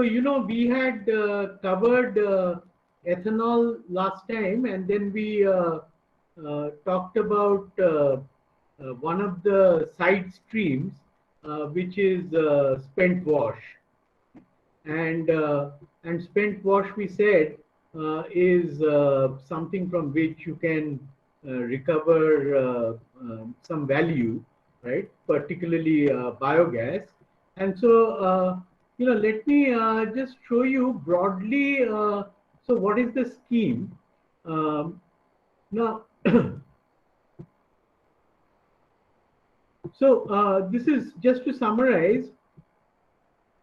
we had covered ethanol last time, and then we talked about one of the side streams, which is spent wash. And spent wash, we said, is something from which you can recover some value, right? Particularly biogas. And so, let me just show you broadly. So, what is the scheme? Now, so this is just to summarize.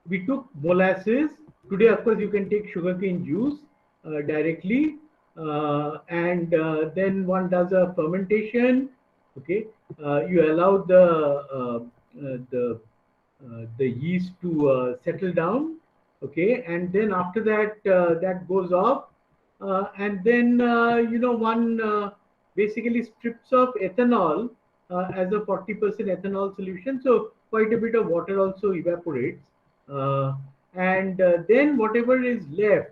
We took molasses. Today, of course, you can take sugarcane juice directly, and then one does a fermentation. Okay, you allow the yeast to settle down. Okay, and then after that, that goes off, and then one basically strips of ethanol as a 40% ethanol solution. So quite a bit of water also evaporates. And then whatever is left,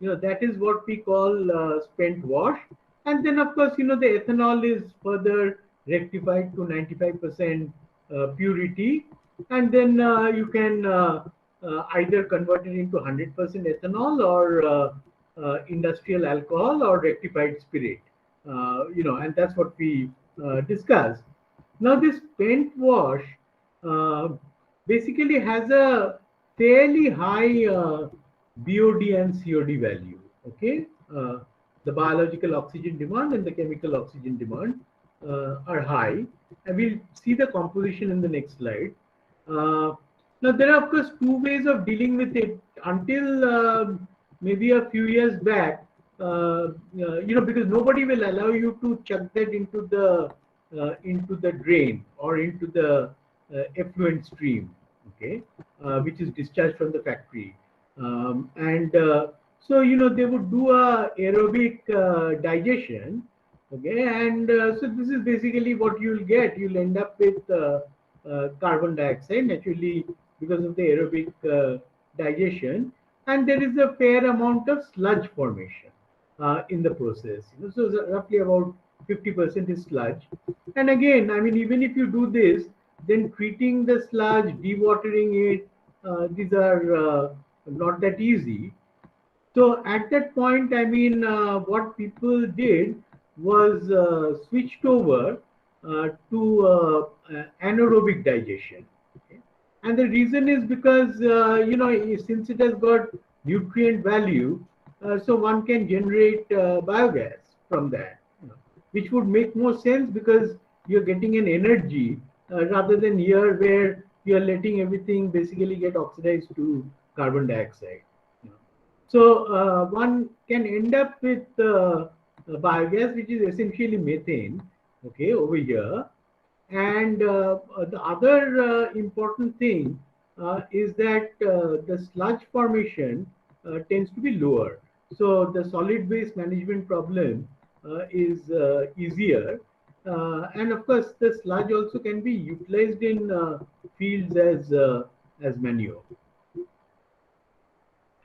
that is what we call spent wash. And then, of course, the ethanol is further rectified to 95% purity. And then you can either convert it into 100% ethanol or industrial alcohol or rectified spirit. And that's what we discussed. Now, this spent wash basically has a fairly high BOD and COD value. Okay, the biological oxygen demand and the chemical oxygen demand are high, and we'll see the composition in the next slide. Now, there are of course two ways of dealing with it. Until maybe a few years back, because nobody will allow you to chuck that into the drain or into the effluent stream. Okay, which is discharged from the factory, and so they would do a aerobic digestion. Okay, and so this is basically what you'll get. You'll end up with carbon dioxide naturally because of the aerobic digestion, and there is a fair amount of sludge formation in the process. So roughly about 50% is sludge. And again, I mean, even if you do this, then treating the sludge, dewatering it, these are not that easy. So at that point, I mean, what people did was switched over to anaerobic digestion. Okay? And the reason is because, since it has got nutrient value, so one can generate biogas from that, which would make more sense because you're getting an energy rather than here where you're letting everything basically get oxidized to carbon dioxide. So one can end up with biogas, which is essentially methane, okay, over here. And the other important thing is that the sludge formation tends to be lower. So the solid waste management problem is easier. And of course, the sludge also can be utilized in fields as manure.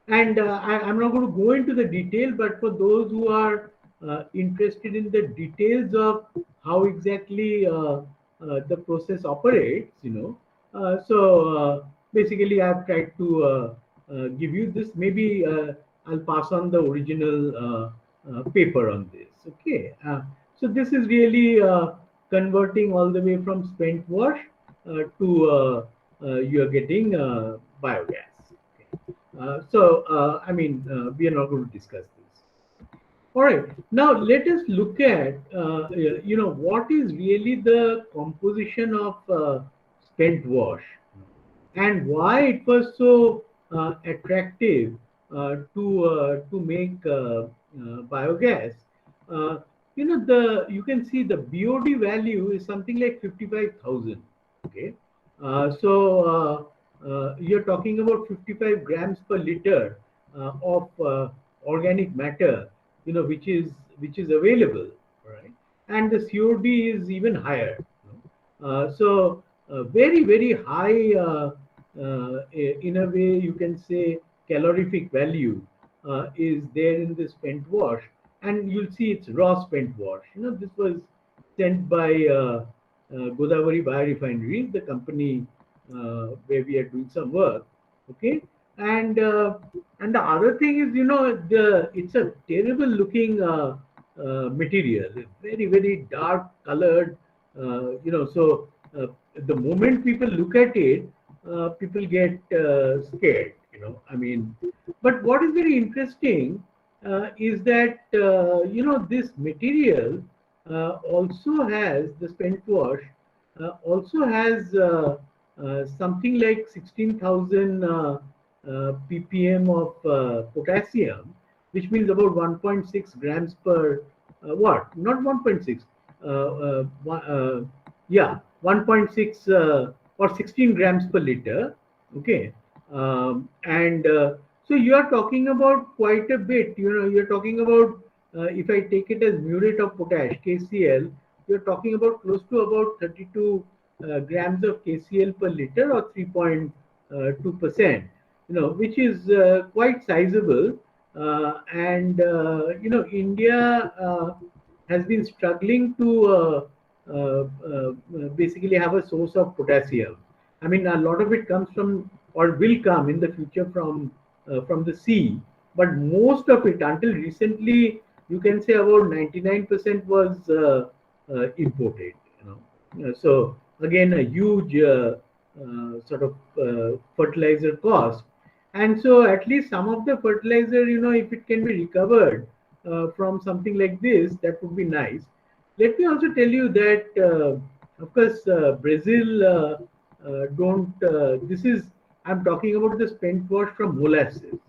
And I'm not going to go into the detail, but for those who are interested in the details of how exactly the process operates, so basically I've tried to give you this. Maybe I'll pass on the original paper on this. Okay. So this is really converting all the way from spent wash to you're getting biogas. Okay. So I mean, we are not going to discuss this. All right. Now let us look at what is really the composition of spent wash and why it was so attractive to make biogas. You can see the BOD value is something like 55,000. Okay, so you're talking about 55 grams per liter of organic matter, which is available, right? And the COD is even higher. So very high, in a way you can say, calorific value is there in the spent wash, and you'll see it's raw spent wash. This was sent by Godavari Biorefinery, the company where we are doing some work. Okay, and the other thing is, it's a terrible looking material, very very dark colored. So the moment people look at it, people get scared. I mean, but what is very interesting is that this material also has the spent wash also has something like 16,000 ppm of potassium, which means about 1.6 grams per what? Not 1.6. Yeah, 1.6 or 16 grams per liter. Okay, and so you are talking about quite a bit. You're talking about if I take it as muriate of potash (KCl), you're talking about close to about 32 grams of KCl per liter, or 3.2%. Which is quite sizable, and India has been struggling to basically have a source of potassium. I mean, a lot of it comes from, or will come in the future from the sea, but most of it, until recently, you can say about 99% was imported. So again, a huge sort of fertilizer cost, and so at least some of the fertilizer, if it can be recovered from something like this, that would be nice. Let me also tell you that, of course, Brazil don't. This is, I'm talking about the spent wash from molasses.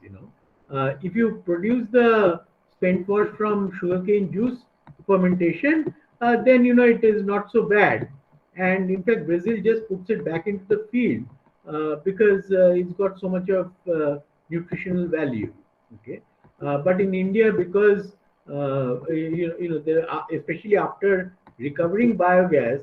If you produce the spent wash from sugarcane juice fermentation, then it is not so bad. And in fact, Brazil just puts it back into the field because it's got so much of nutritional value. Okay, but in India, because there are, especially after recovering biogas,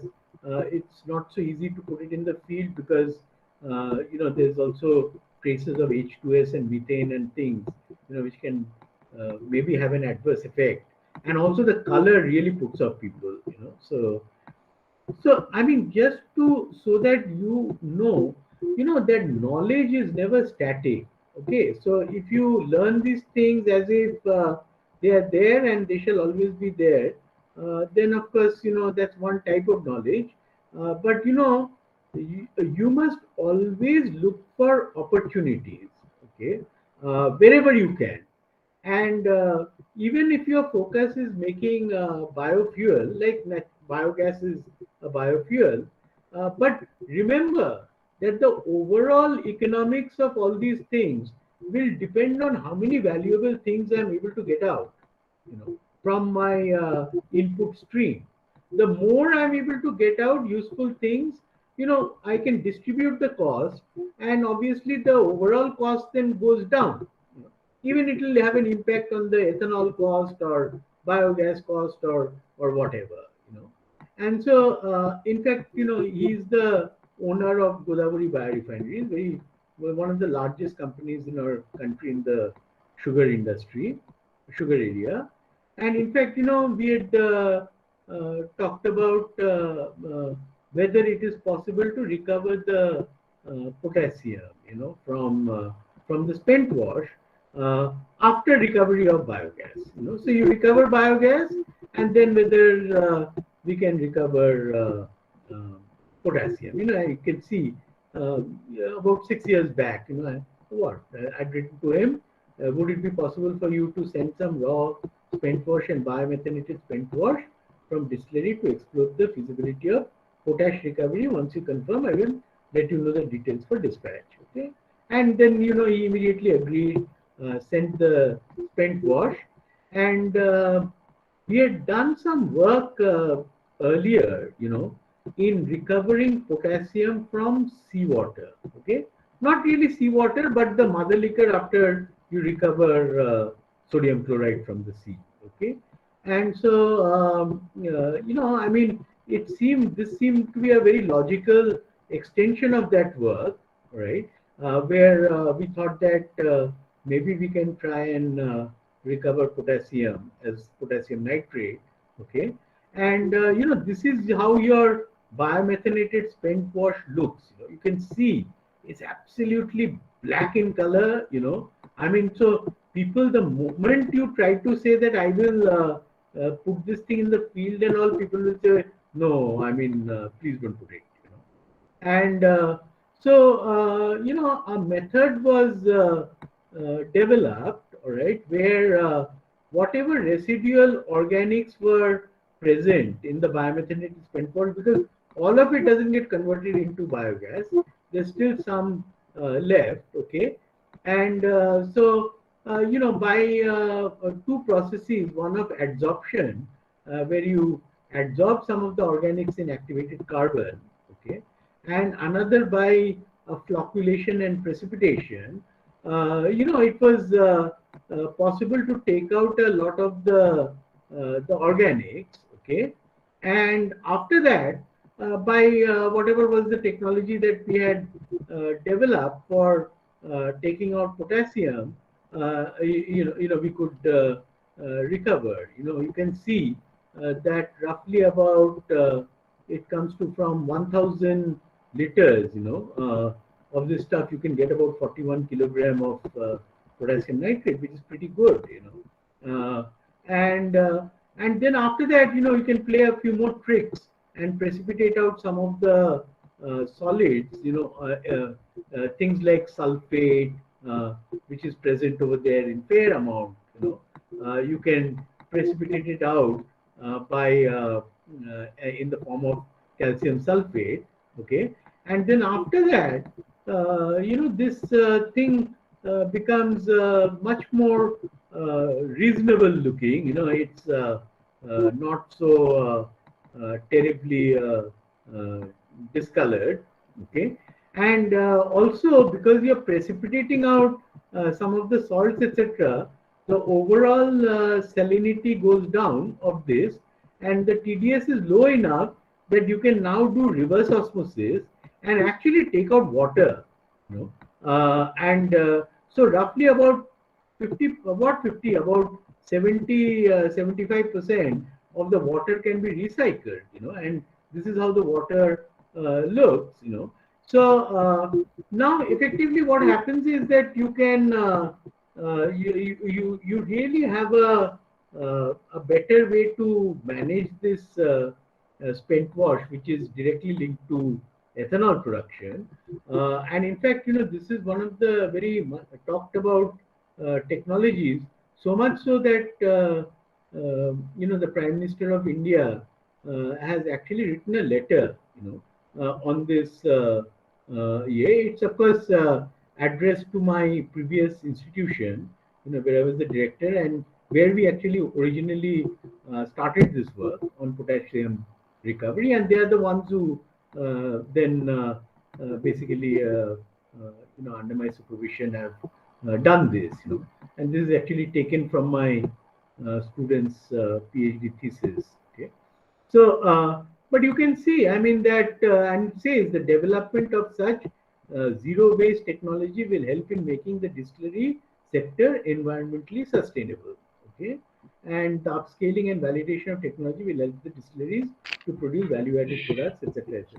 it's not so easy to put it in the field because there's also traces of H2S and methane and things, which can maybe have an adverse effect. And also the color really puts off people. So I mean, just to, so that that knowledge is never static. Okay, so if you learn these things as if they are there and they shall always be there, then of course that's one type of knowledge. But you must always look for opportunities. Okay, wherever you can. And even if your focus is making biofuel, like biogas is a biofuel, but remember that the overall economics of all these things will depend on how many valuable things I'm able to get out, from my input stream. The more I'm able to get out useful things, I can distribute the cost, and obviously the overall cost then goes down. Even it will have an impact on the ethanol cost or biogas cost or whatever. And so in fact, he's the owner of Godavari Biorefinery, very one of the largest companies in our country in the sugar industry, sugar area. And in fact, we had talked about whether it is possible to recover the potassium, from the spent wash after recovery of biogas. So you recover biogas, and then whether we can recover potassium. I can see about 6 years back. I'd written to him. Would it be possible for you to send some raw spent wash and biomethylated spent wash from distillery to explore the feasibility of potash recovery? Once you confirm, I will let you know the details for dispatch. Okay, and then he immediately agreed. Sent the spent wash, and we had done some work earlier, in recovering potassium from seawater. Okay, not really seawater, but the mother liquor after you recover sodium chloride from the sea. Okay, and so I mean, this seemed to be a very logical extension of that work, right? Where we thought that maybe we can try and recover potassium as potassium nitrate. Okay, and this is how your biomethylated spent wash looks. You can see it's absolutely black in color. I mean, so people, the moment you try to say that I will put this thing in the field and all, people will say, no, I mean, please don't put it. And a method was developed, all right, where whatever residual organics were present in the biomethanol spent water, because all of it doesn't get converted into biogas, there's still some left, okay, and by two processes, one of adsorption, where you adsorb some of the organics in activated carbon, okay, and another by flocculation and precipitation, it was possible to take out a lot of the organics, okay, and after that, by whatever was the technology that we had developed for taking out potassium, we could recover. You can see that roughly about it comes to from 1,000 liters, of this stuff, you can get about 41 kilogram of potassium nitrate, which is pretty good, and then after that, you can play a few more tricks and precipitate out some of the solids, things like sulfate, which is present over there in fair amount. You can precipitate it out by in the form of calcium sulfate, okay, and then after that, this thing becomes much more reasonable looking. It's not so terribly discolored, okay, and also because you're precipitating out some of the salts, etc., the overall salinity goes down of this, and the TDS is low enough that you can now do reverse osmosis and actually take out water, and so roughly about 70 75% of the water can be recycled, and this is how the water looks, so now effectively what happens is that you can you really have a better way to manage this spent wash, which is directly linked to ethanol production, and in fact, this is one of the very talked about technologies, so much so that the Prime Minister of India has actually written a letter, on this. It's of course addressed to my previous institution, where I was the director and where we actually originally started this work on potassium recovery, and they are the ones who then basically, under my supervision, have done this, and this is actually taken from my students' PhD thesis. Okay, so but you can see, I mean, that and it says the development of such zero waste technology will help in making the distillery sector environmentally sustainable. Okay, and the upscaling and validation of technology will help the distilleries to produce value-added products, etc., etc.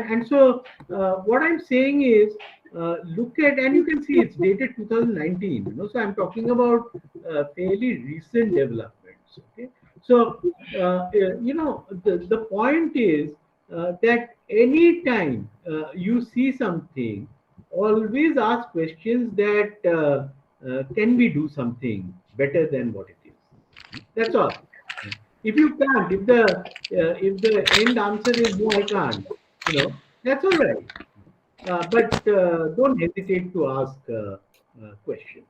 And so what I'm saying is, look at, and you can see it's dated 2019. So I'm talking about fairly recent developments. Okay, so the point is that anytime you see something, always ask questions that can we do something better than what it is. That's all. If you can't, if the end answer is no, I can't, that's all right. But don't hesitate to ask questions.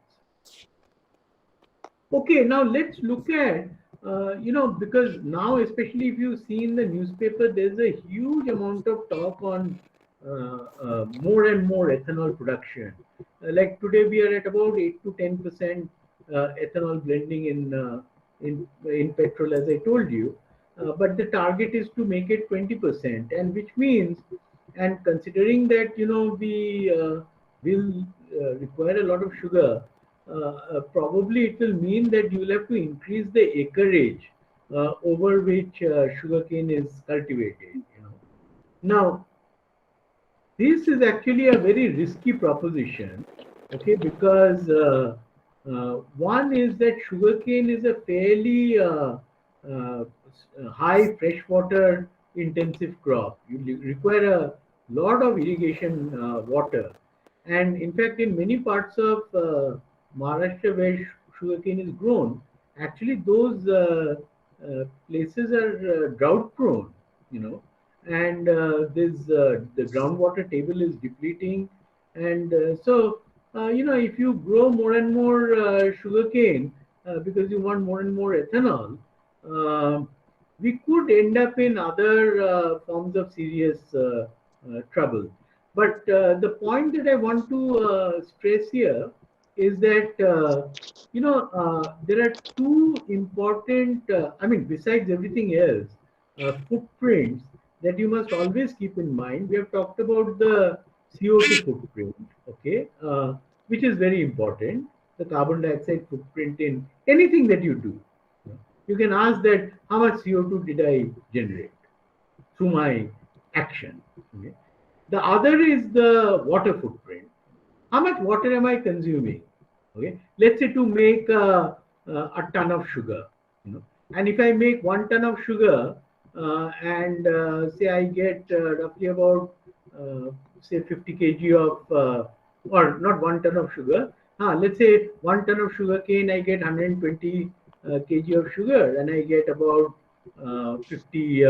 Okay, now let's look at, because now, especially if you see in the newspaper, there's a huge amount of talk on more and more ethanol production. Like today, we are at about 8 to 10% ethanol blending in petrol, as I told you. But the target is to make it 20%, and which means, and considering that we will require a lot of sugar, probably it will mean that you will have to increase the acreage over which sugarcane is cultivated. Now, this is actually a very risky proposition, okay, because one is that sugarcane is a fairly uh, high freshwater intensive crop. You require a lot of irrigation water, and in fact, in many parts of Maharashtra where sugarcane is grown, actually those places are drought prone. You know, and this the groundwater table is depleting, and if you grow more and more sugarcane because you want more and more ethanol, uh, we could end up in other forms of serious trouble. But the point that I want to stress here is that there are two important, I mean, besides everything else, footprints that you must always keep in mind. We have talked about the CO2 footprint, okay, which is very important. The carbon dioxide footprint in anything that you do. You can ask that how much CO2 did I generate through my action. Okay? The other is the water footprint. How much water am I consuming? Okay, let's say to make a ton of sugar, and if I make 1 ton of sugar and say I get roughly about say 50 kg of or not 1 ton of sugar. Let's say 1 ton of sugar cane, I get 120 kg of sugar, and I get about 50,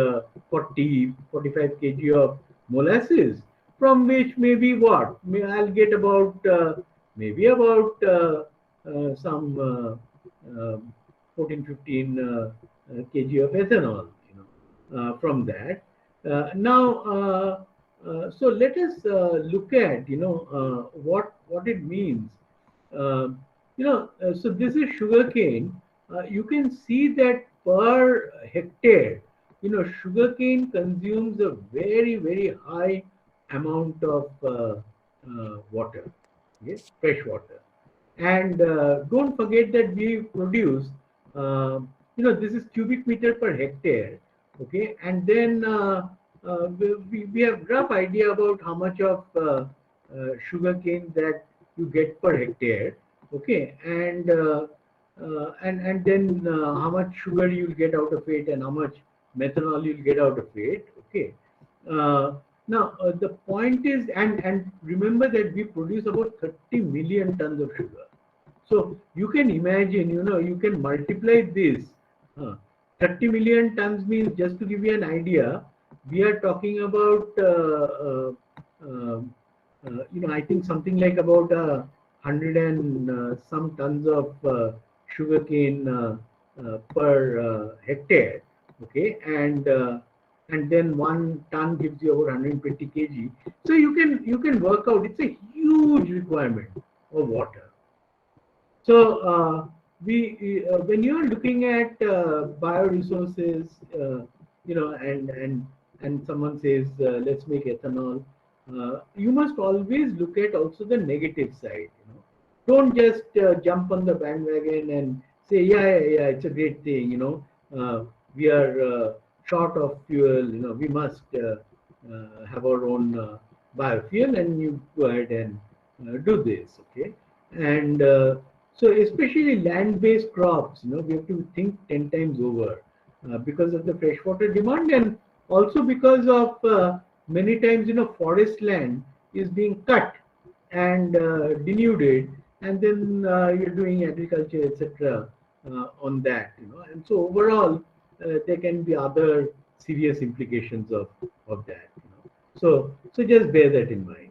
40, 45 kg of molasses, from which maybe what? I'll get about maybe about some 14, 15 kg of ethanol, from that. So let us look at, what it means. So this is sugarcane. You can see that per hectare, sugarcane consumes a very, very high amount of water, okay, fresh water. And don't forget that we produce, this is cubic meter per hectare, okay, and then we have rough idea about how much of sugar cane that you get per hectare, okay, and then how much sugar you'll get out of it and how much methanol you'll get out of it, okay. Now the point is, and remember that we produce about 30 million tons of sugar. So you can imagine, you can multiply this. 30 million tons means, just to give you an idea, we are talking about, I think something like about 100 and some tons of sugarcane per hectare, okay, and then 1 ton gives you over 120 kg. So you can work out, it's a huge requirement of water. So when you are looking at bioresources, and someone says let's make ethanol, you must always look at also the negative side. Don't just jump on the bandwagon and say yeah, it's a great thing. We are short of fuel. We must have our own biofuel, and you go ahead and do this. Okay, and so especially land-based crops, we have to think 10 times over because of the freshwater demand, and also because of many times, forest land is being cut and denuded, and then you're doing agriculture, etc. On that, and so overall there can be other serious implications of that. So just bear that in mind.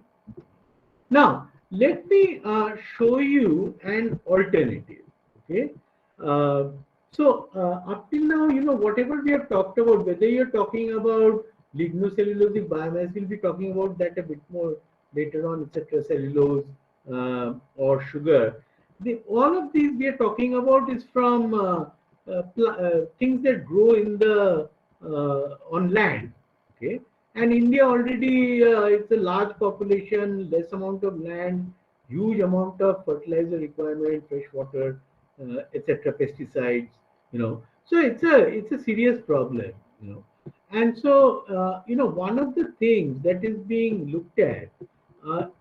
Now, let me show you an alternative. Okay. Up till now, whatever we have talked about, whether you're talking about lignocellulosic biomass, we'll be talking about that a bit more later on, etc. Cellulose or sugar. All of these we are talking about is from things that grow in the on land. Okay. And India already, it's a large population, less amount of land, huge amount of fertilizer requirement, fresh water, etc., pesticides, So it's a serious problem, And so, one of the things that is being looked at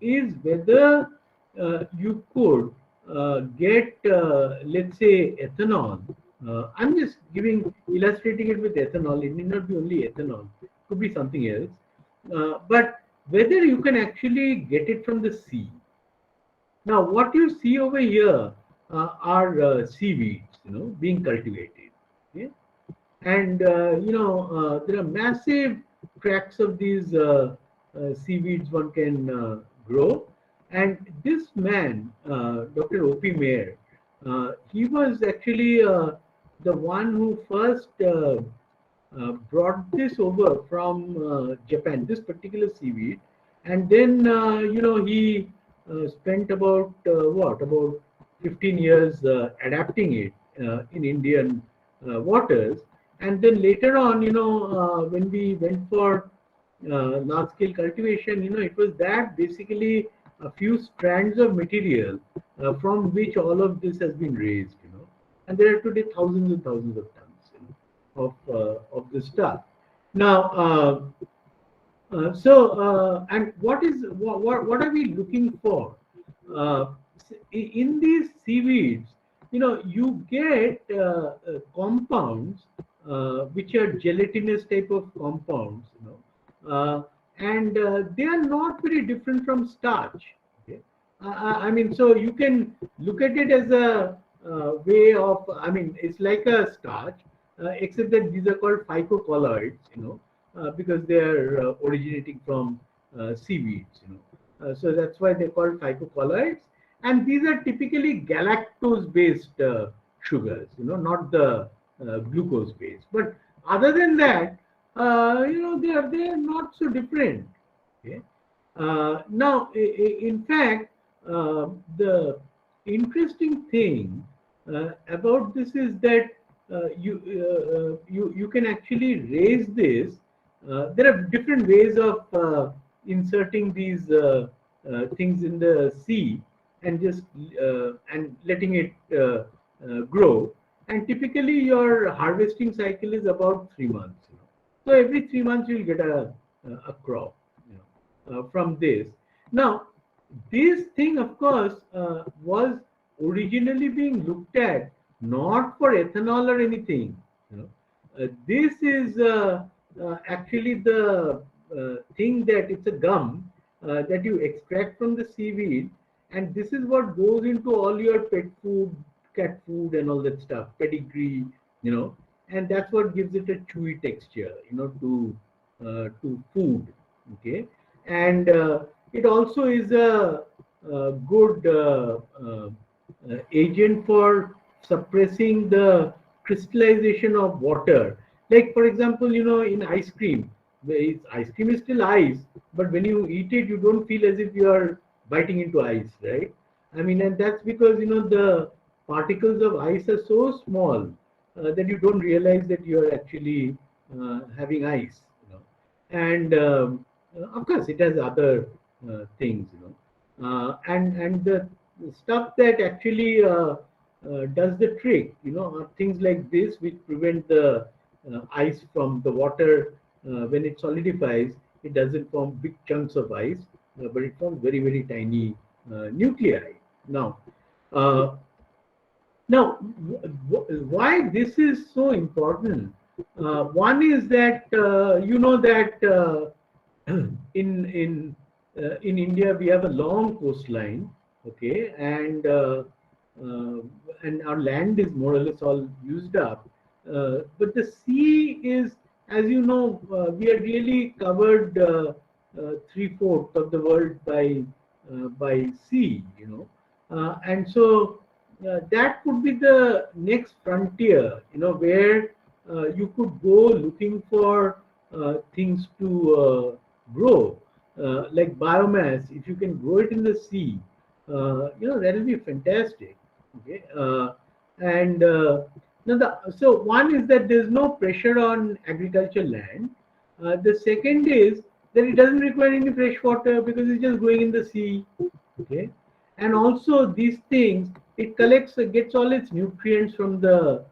is whether you could get, let's say, ethanol. I'm just illustrating it with ethanol. It need not be only ethanol. It could be something else. But whether you can actually get it from the sea. Now, what you see over here are seaweeds, being cultivated. Okay? And there are massive tracts of these seaweeds one can grow. And this man, Dr. O.P. Mayer, he was actually the one who first brought this over from Japan, this particular seaweed, and then he spent about 15 years adapting it in Indian waters, and then later on, when we went for large scale cultivation, it was that basically a few strands of material from which all of this has been raised, and there are today thousands and thousands of tons of this stuff. Now, and what are we looking for uh, in these seaweeds? You get compounds which are gelatinous type of compounds, and they are not very different from starch. Okay? I mean, so you can look at it as a way of, I mean, it's like a starch, except that these are called phycocolloids, because they are originating from seaweeds, so that's why they're called phycocolloids. And these are typically galactose-based sugars, not the glucose-based. But other than that, they are not so different. Okay? Now, in fact, the interesting thing about this is that you can actually raise this. There are different ways of inserting these things in the sea and just and letting it grow. And typically, your harvesting cycle is about 3 months. So every 3 months you'll get a crop, from this. Now, this thing, of course, was originally being looked at not for ethanol or anything. This is actually the thing that it's a gum that you extract from the seaweed, and this is what goes into all your pet food, cat food, and all that stuff, pedigree, and that's what gives it a chewy texture, to food. Okay, and it also is a good agent for suppressing the crystallization of water. Like, for example, in ice cream, ice cream is still ice, but when you eat it, you don't feel as if you are biting into ice, right? I mean, and that's because, the particles of ice are so small that you don't realize that you are actually having ice, and of course, it has other things, and the stuff that actually does the trick, are things like this, which prevent the ice from the water when it solidifies. It doesn't form big chunks of ice, but it forms very, very tiny nuclei. Now, uh, why this is so important? One is that in India we have a long coastline, okay, uh, and our land is more or less all used up. But the sea is, as you know, we are really covered 3/4 of the world by sea, and so that could be the next frontier, where you could go looking for things to grow, like biomass. If you can grow it in the sea, that will be fantastic. Okay, and now so one is that there's no pressure on agricultural land. The second is that it doesn't require any fresh water because it's just going in the sea. Okay, And also these things, it collects, gets all its nutrients from the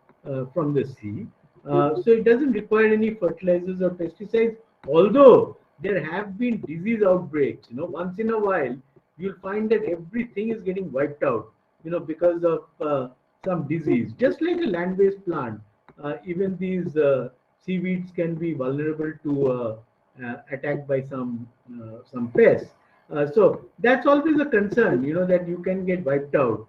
sea. So it doesn't require any fertilizers or pesticides. Although there have been disease outbreaks, once in a while you'll find that everything is getting wiped out, because of some disease. Just like a land-based plant, even these seaweeds can be vulnerable to attack by some pests. So that's always a concern, that you can get wiped out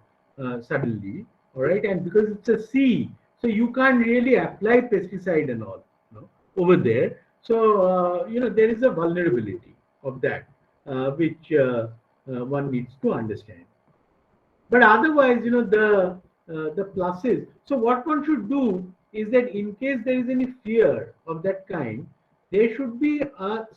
suddenly, all right? And because it's a sea, so you can't really apply pesticide and all, over there. So there is a vulnerability of that, which one needs to understand. But otherwise, the pluses. So what one should do is that in case there is any fear of that kind, there should be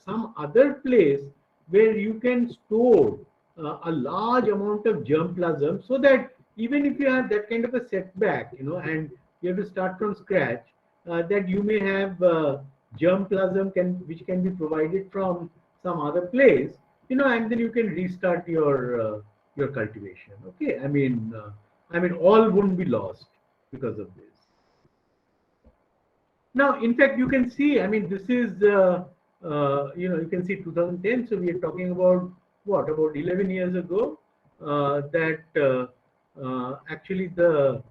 some other place where you can store a large amount of germplasm, so that even if you have that kind of a setback, and you have to start from scratch, that you may have germplasm which can be provided from some other place, and then you can restart your cultivation. Okay, I mean, all wouldn't be lost because of this. Now, in fact, you can see, I mean, this is, you can see 2010. So we are talking about what, about 11 years ago, that actually the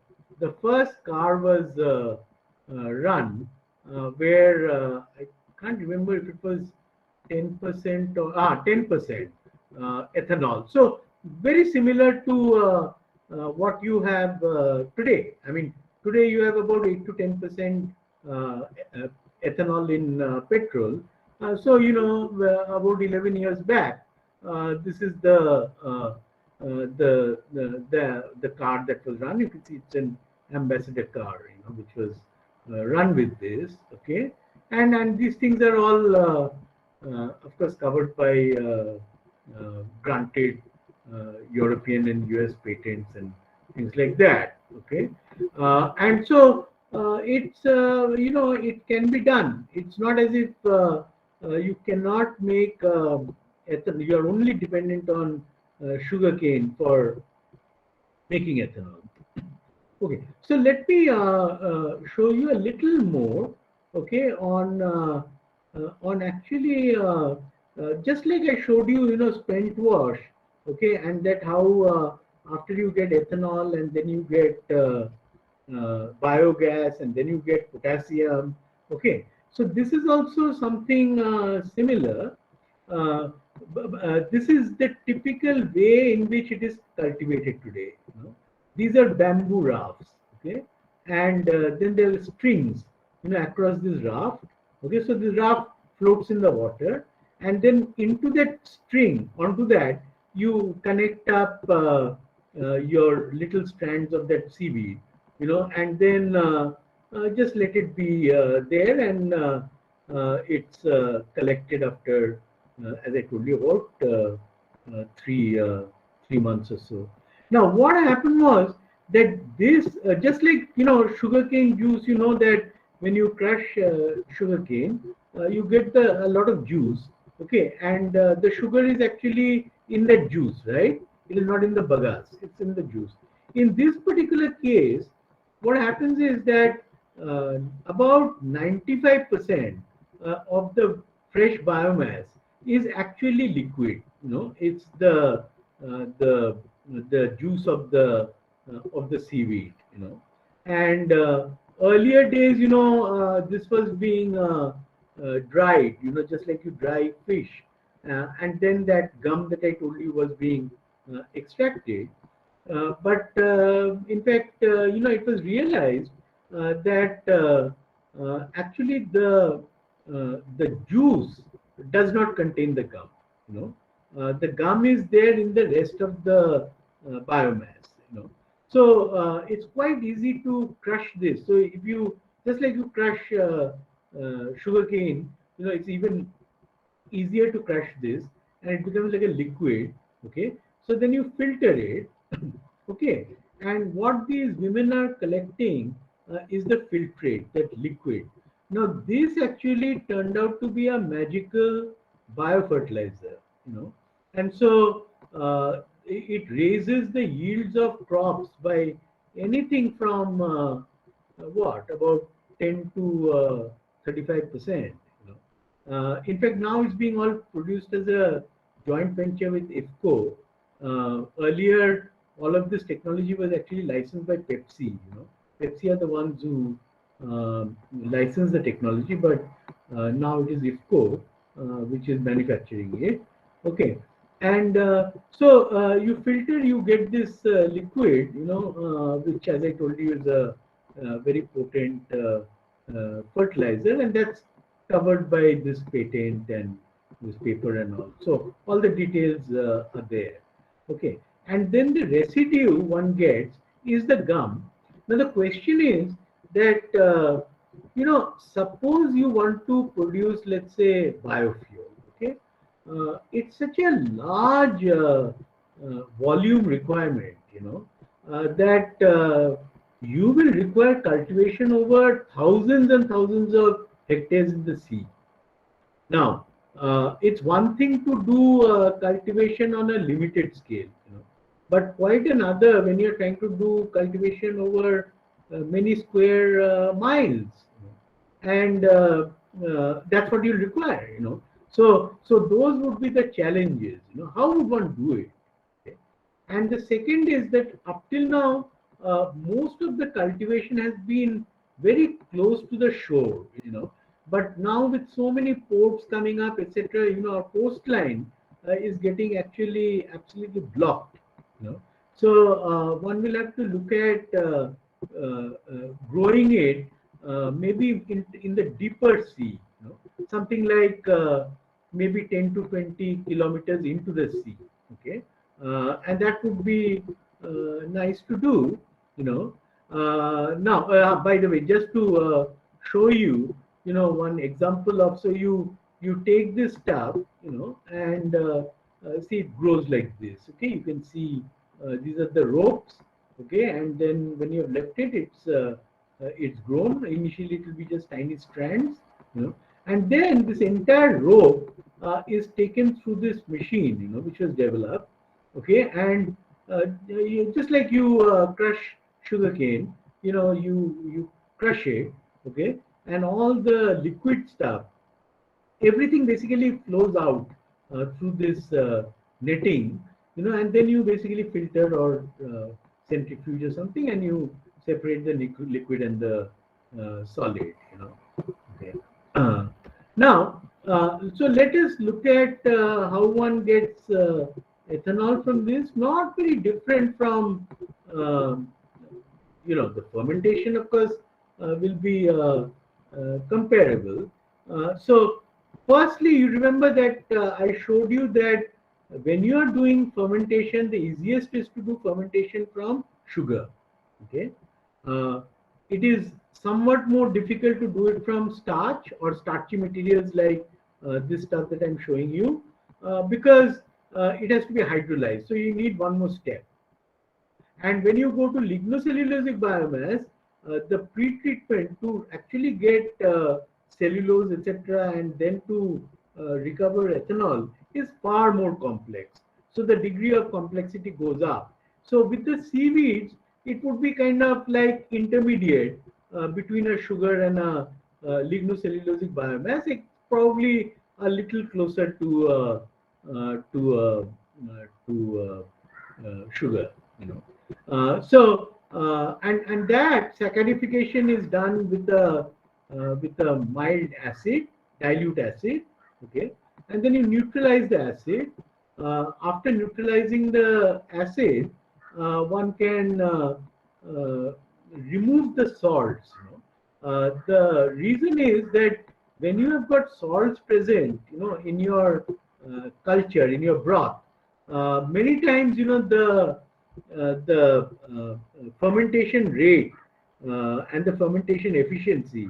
first car was run, where I can't remember if it was 10% or 10% ethanol. So very similar to what you have today. I mean, today you have about 8 to 10% uh, ethanol in petrol. So about 11 years back, this is the car that was run. You can see it's an ambassador car, which was run with this. Okay, and these things are all, of course, covered by granted European and US patents and things like that. Okay, and so it's it can be done. It's not as if you cannot make ethanol. You are only dependent on sugarcane for making ethanol. Okay, so let me show you a little more. Okay, on actually just like I showed you, spent wash. Okay, and that how after you get ethanol and then you get biogas and then you get potassium. Okay, so this is also something similar. Uh, this is the typical way in which it is cultivated today. These are bamboo rafts, okay, and then there are strings, across this raft. Okay, so this raft floats in the water, and then into that string, onto that, you connect up your little strands of that seaweed, and then just let it be there, and it's collected after, as I told you, about 3 months or so. Now, what happened was that this, just like sugarcane juice, that when you crush sugarcane, you get a lot of juice, okay, and the sugar is actually in that juice, right? It is not in the bagasse; it's in the juice. In this particular case, what happens is that about 95% of the fresh biomass is actually liquid. It's the juice of the seaweed. And earlier days, this was being dried. Just like you dry fish, and then that gum that I told you was being extracted. But in fact, it was realized that actually the juice does not contain the gum. The gum is there in the rest of the biomass. So it's quite easy to crush this. So if you, just like you crush sugarcane, it's even easier to crush this, and it becomes like a liquid. Okay, so then you filter it. Okay, and what these women are collecting is the filtrate, that liquid. Now this actually turned out to be a magical biofertilizer. And so it raises the yields of crops by anything from what about 10 to 35%. You know. In fact, now it's being all produced as a joint venture with IFCO. Earlier, all of this technology was actually licensed by Pepsi. You know, Pepsi are the ones who license the technology, but now it is IFCO which is manufacturing it. Okay, and you filter, you get this liquid, you know, which, as I told you, is a very potent fertilizer, and that's covered by this patent and this paper and all. So all the details are there. Okay, and then the residue one gets is the gum. Now the question is that suppose you want to produce, let's say, biofuel. Okay, it's such a large volume requirement, that you will require cultivation over thousands and thousands of hectares in the sea. Now, it's one thing to do cultivation on a limited scale, but quite another when you're trying to do cultivation over many square miles, and that's what you require, So those would be the challenges, How would one do it? Okay. And the second is that up till now, most of the cultivation has been very close to the shore, But now with so many ports coming up, etc., our coastline is getting actually absolutely blocked, So one will have to look at growing it maybe in the deeper sea, something like maybe 10 to 20 kilometers into the sea. Okay, and that would be nice to do, now, by the way, just to show you, one example of, so you take this stuff, and see, it grows like this. Okay, you can see these are the ropes. Okay, and then when you have left it, it's grown. Initially, it will be just tiny strands, and then this entire rope is taken through this machine, which was developed. Okay, and just like you crush sugarcane, you crush it. Okay, and all the liquid stuff, everything basically flows out through this netting, and then you basically filter or centrifuge or something, and you separate the liquid and the solid, Okay. Uh, Now, so let us look at how one gets ethanol from this. Not very different from, the fermentation, of course, will be comparable. So, firstly, you remember that I showed you that when you are doing fermentation, the easiest is to do fermentation from sugar. Okay, it is somewhat more difficult to do it from starch or starchy materials like this stuff that I'm showing you, because it has to be hydrolyzed. So you need one more step. And when you go to lignocellulosic biomass, the pre-treatment to actually get cellulose, etc., and then to recover ethanol is far more complex. So the degree of complexity goes up. So with the seaweeds, it would be kind of like intermediate between a sugar and a lignocellulosic biomass. It's probably a little closer to sugar, and that saccharification is done with a mild acid, dilute acid. Okay, and then you neutralize the acid. After neutralizing the acid, one can remove the salts. The reason is that when you have got salts present, in your culture, in your broth, many times, the fermentation rate and the fermentation efficiency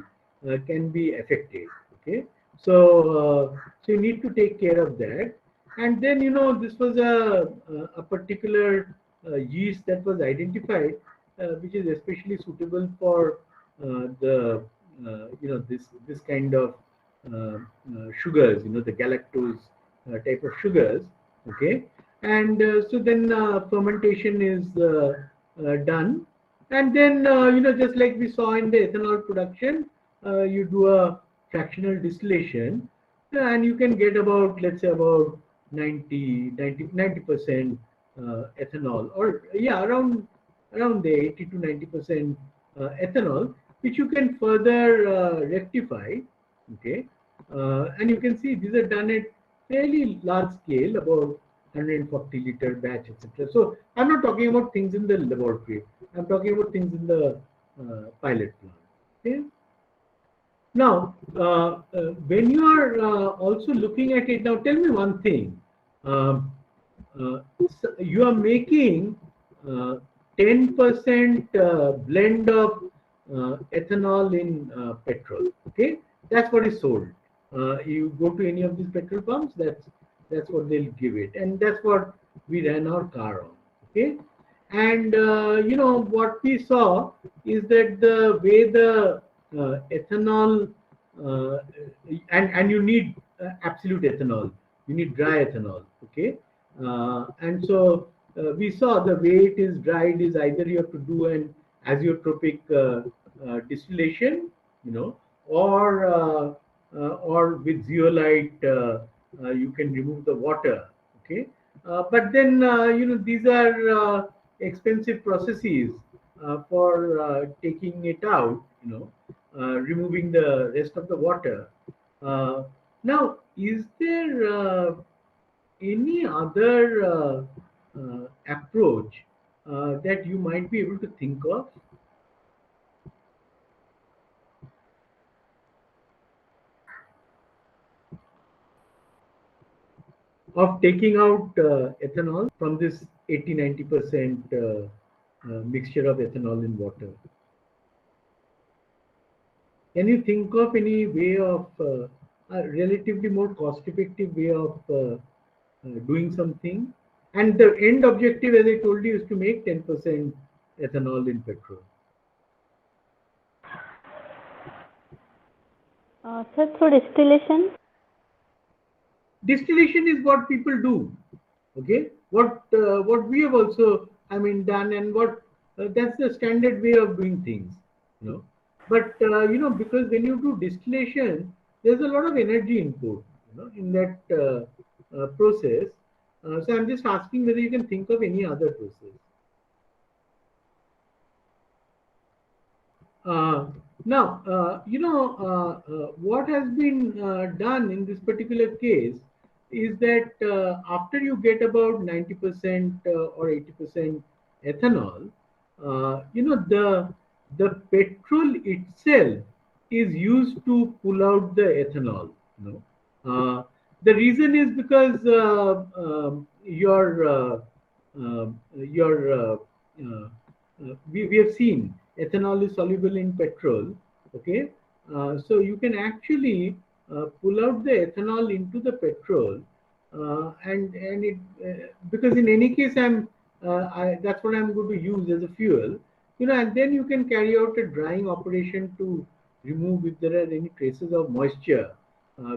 can be affected. Okay, so you need to take care of that. And then, this was a particular yeast that was identified, which is especially suitable for this kind of sugars, the galactose type of sugars. Okay, and so then fermentation is done, and then just like we saw in the ethanol production, you do a fractional distillation, and you can get about, let's say, about 90% ethanol, or yeah, around the 80 to 90% ethanol, which you can further rectify. Okay, and you can see these are done at fairly large scale, about 140-liter batch, etc. So I'm not talking about things in the laboratory. I'm talking about things in the pilot plant. Okay. Now, when you are also looking at it, now tell me one thing. Um, you are making 10% blend of ethanol in petrol. Okay, that's what is sold. You go to any of these petrol pumps, that's what they'll give it, and that's what we ran our car on. Okay, and what we saw is that the way the ethanol, uh, and you need absolute ethanol, you need dry ethanol. Okay, and so we saw the way it is dried is either you have to do an azeotropic distillation, or with zeolite you can remove the water. Okay, but then these are expensive processes for taking it out, removing the rest of the water. Uh, Now, is there any other approach that you might be able to think of taking out ethanol from this 80-90% mixture of ethanol in water? Can you think of any way of a relatively more cost-effective way of doing something? And the end objective, as I told you, is to make 10% ethanol in petrol. Sir, through distillation? Distillation is what people do. Okay, what we have also, done, and what that's the standard way of doing things. You know, but because when you do distillation, there's a lot of energy input. In that process. So I'm just asking whether you can think of any other process. Uh, Now, what has been done in this particular case is that after you get about 90% or 80% ethanol, the petrol itself is used to pull out the ethanol. The reason is because your we have seen ethanol is soluble in petrol. Okay, so you can actually pull out the ethanol into the petrol, and it because in any case that's what I'm going to use as a fuel, and then you can carry out a drying operation to remove if there are any traces of moisture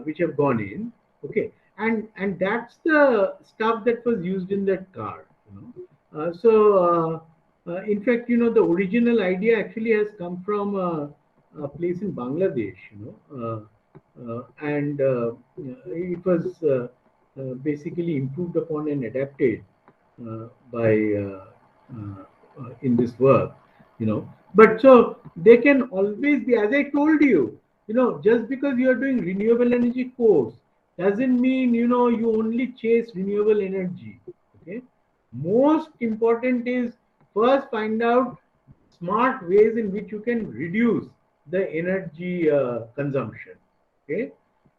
which have gone in. Okay, and that's the stuff that was used in that car. In fact, the original idea actually has come from a place in Bangladesh, and it was basically improved upon and adapted by in this work, But so they can always be, as I told you, just because you are doing renewable energy course doesn't mean you only chase renewable energy. Okay, most important is first find out smart ways in which you can reduce the energy consumption. Okay,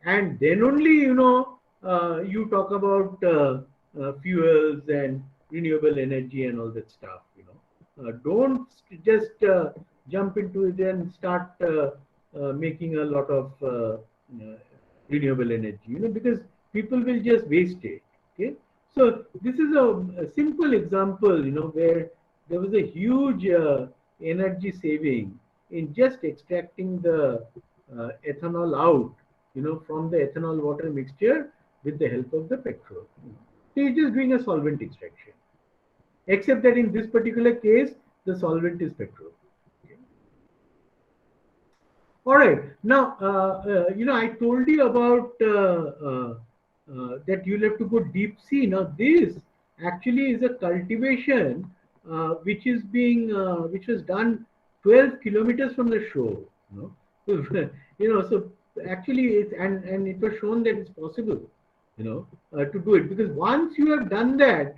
and then only you talk about fuels and renewable energy and all that stuff. Don't just jump into it and start making a lot of renewable energy, because people will just waste it. Okay, so this is a simple example, where there was a huge energy saving in just extracting the ethanol out, from the ethanol water mixture with the help of the petrol. So you're just doing a solvent extraction, except that in this particular case, the solvent is petrol. Okay. All right. Now, I told you about that you'll have to go deep sea. Now, this actually is a cultivation which was done 12 kilometers from the shore. So, so actually, and it was shown that it's possible, to do it, because once you have done that,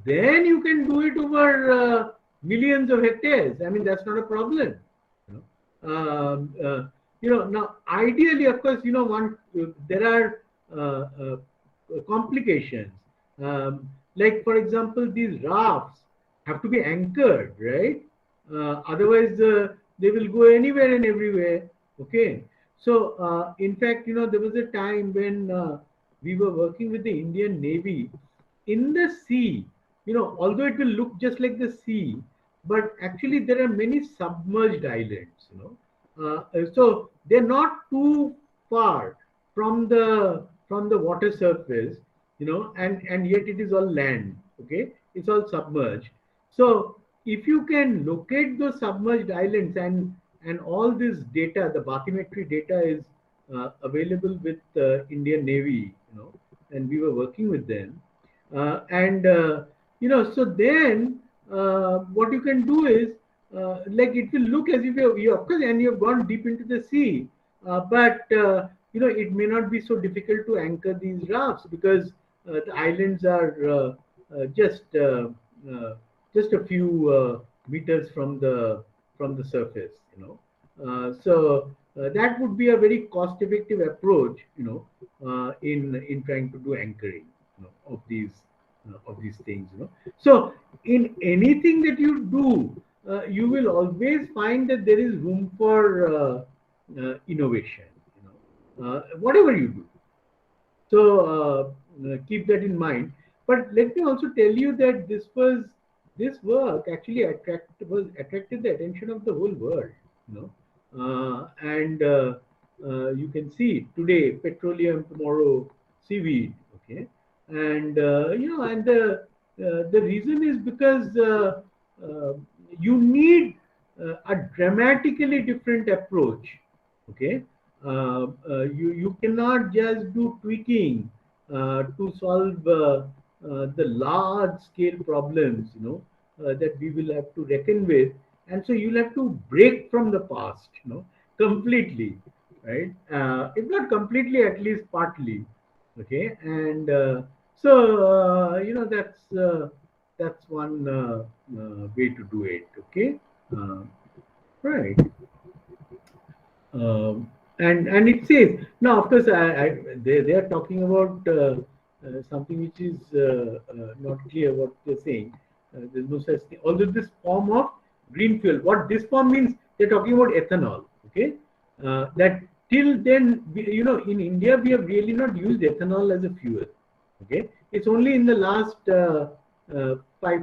then you can do it over millions of hectares. I mean, that's not a problem. You know. Now ideally, of course, there are complications. Like, for example, these rafts have to be anchored, right? Otherwise, they will go anywhere and everywhere. Okay. So, in fact, there was a time when we were working with the Indian Navy in the sea. Although it will look just like the sea, but actually there are many submerged islands. So they're not too far from the water surface, and yet it is all land. Okay, it's all submerged. So if you can locate those submerged islands, and all this data, the bathymetry data is available with Indian Navy, and we were working with them, and so then what you can do is, like, it will look as if you of course, and you've gone deep into the sea, but it may not be so difficult to anchor these rafts, because the islands are just a few meters from the surface. So that would be a very cost effective approach, in trying to do anchoring, of these things. So in anything that you do, you will always find that there is room for innovation, whatever you do. So keep that in mind. But let me also tell you that this work actually attracted the attention of the whole world. And you can see today petroleum, tomorrow seaweed. Okay, and the reason is because uh, you need a dramatically different approach. Okay, you cannot just do tweaking to solve the large scale problems, that we will have to reckon with, and so you'll have to break from the past, completely, right? If not completely, at least partly. Okay, and so that's one way to do it. Okay, uh, right. And it says now, of course, they are talking about something which is not clear what they're saying. There's no such thing. Although this form of green fuel, what this form means, they're talking about ethanol. Okay, that till then, in India we have really not used ethanol as a fuel. Okay, it's only in the last 5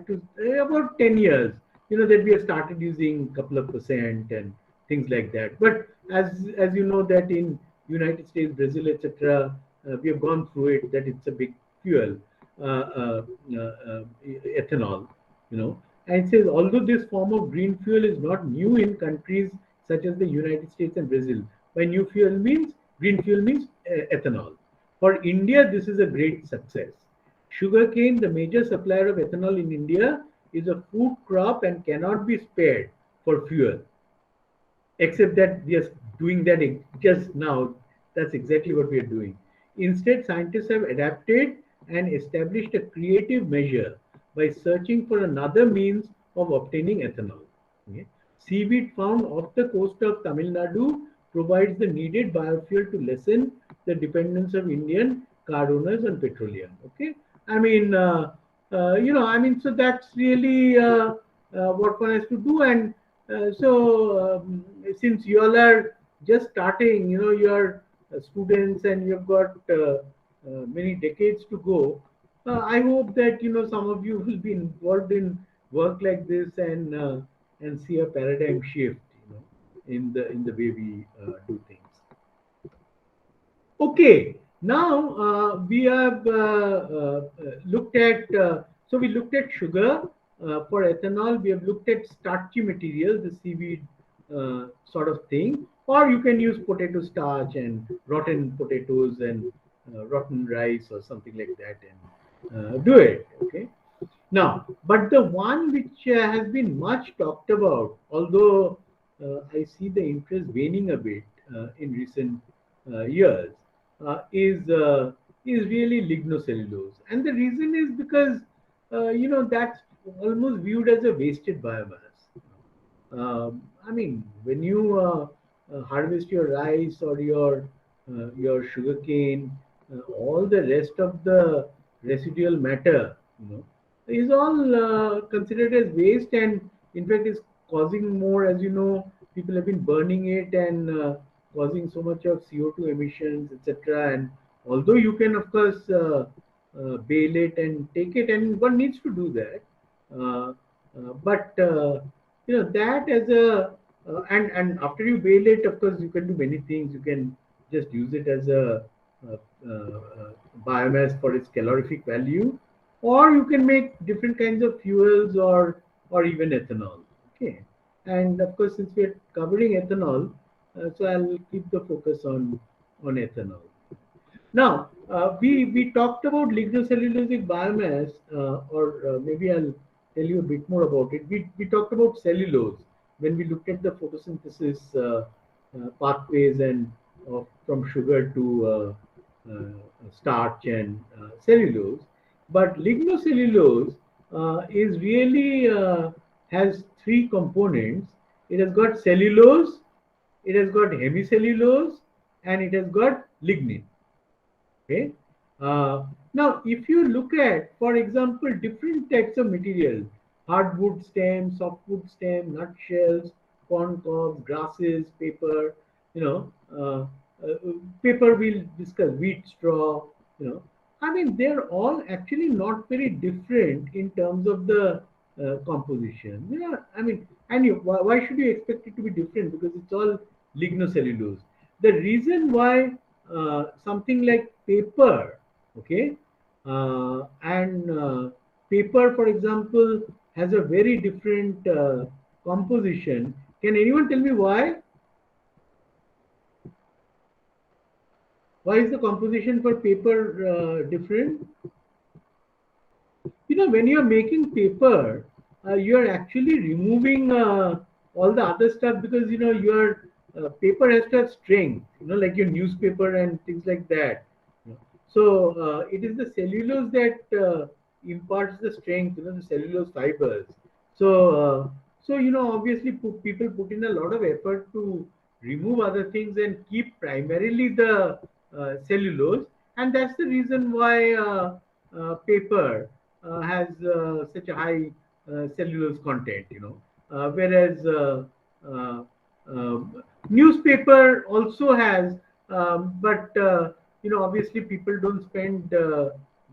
to about 10 years, that we have started using a couple of percent and things like that. But as you know, that in United States, Brazil, etc., we have gone through it, that it's a big fuel, ethanol. And it says, although this form of green fuel is not new in countries such as the United States and Brazil. By new fuel means, green fuel means ethanol. For India, this is a great success. Sugarcane, the major supplier of ethanol in India, is a food crop and cannot be spared for fuel, except that we are doing that just now. That's exactly what we are doing. Instead, scientists have adapted and established a creative measure by searching for another means of obtaining ethanol. Okay. Seaweed found off the coast of Tamil Nadu provides the needed biofuel to lessen the dependence of Indian car owners on petroleum. Okay, I mean, so that's really what one has to do. And since you all are just starting, you're students and you've got many decades to go. I hope that some of you will be involved in work like this, and see a paradigm shift, in the way we do things. Okay, Now we have looked at, so we looked at sugar for ethanol. We have looked at starchy material, the seaweed sort of thing, or you can use potato starch and rotten potatoes and rotten rice or something like that and do it. Okay. Now, but the one which has been much talked about, although I see the interest waning a bit in recent years, is really lignocellulose, and the reason is because that's almost viewed as a wasted biomass. I mean, when you harvest your rice or your sugarcane, all the rest of the residual matter, is all considered as waste, and in fact is causing more. As you know, people have been burning it and causing so much of CO2 emissions, etc. And although you can, of course, bale it and take it, and one needs to do that. Uh, but that as a and after you bale it, of course, you can do many things. You can just use it as a biomass for its calorific value, or you can make different kinds of fuels or even ethanol. Okay, and of course, since we're covering ethanol, so I'll keep the focus on ethanol. Now, we talked about lignocellulosic biomass, or maybe I'll tell you a bit more about it. We talked about cellulose when we looked at the photosynthesis pathways and from sugar to starch and cellulose. But lignocellulose is really has three components. It has got cellulose, it has got hemicellulose, and it has got lignin. Okay. Now, if you look at, for example, different types of material, hardwood stem, softwood stem, nutshells, corn cobs, grasses, paper, you know, paper we'll discuss, wheat straw, I mean, they're all actually not very different in terms of the composition. Yeah, I mean, and why should you expect it to be different? Because it's all lignocellulose. The reason why something like paper, okay, and paper, for example, has a very different composition. Can anyone tell me why? Why is the composition for paper different? When you're making paper, you're actually removing all the other stuff, because your paper has to have strength, like your newspaper and things like that. So it is the cellulose that imparts the strength, the cellulose fibers. So obviously people put in a lot of effort to remove other things and keep primarily the cellulose, and that's the reason why paper has such a high cellulose content, whereas uh, uh, newspaper also has, but obviously people don't spend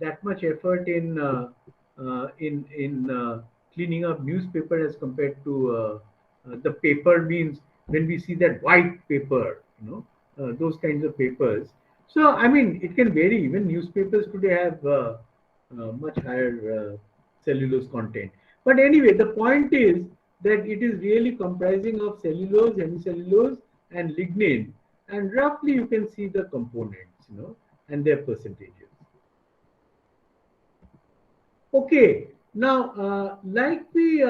that much effort in cleaning up newspaper as compared to the paper means when we see that white paper, those kinds of papers. So I mean, it can vary. Even newspapers today have much higher cellulose content. But anyway, the point is that it is really comprising of cellulose, hemicellulose, and lignin, and roughly you can see the components, and their percentages. Okay, now like we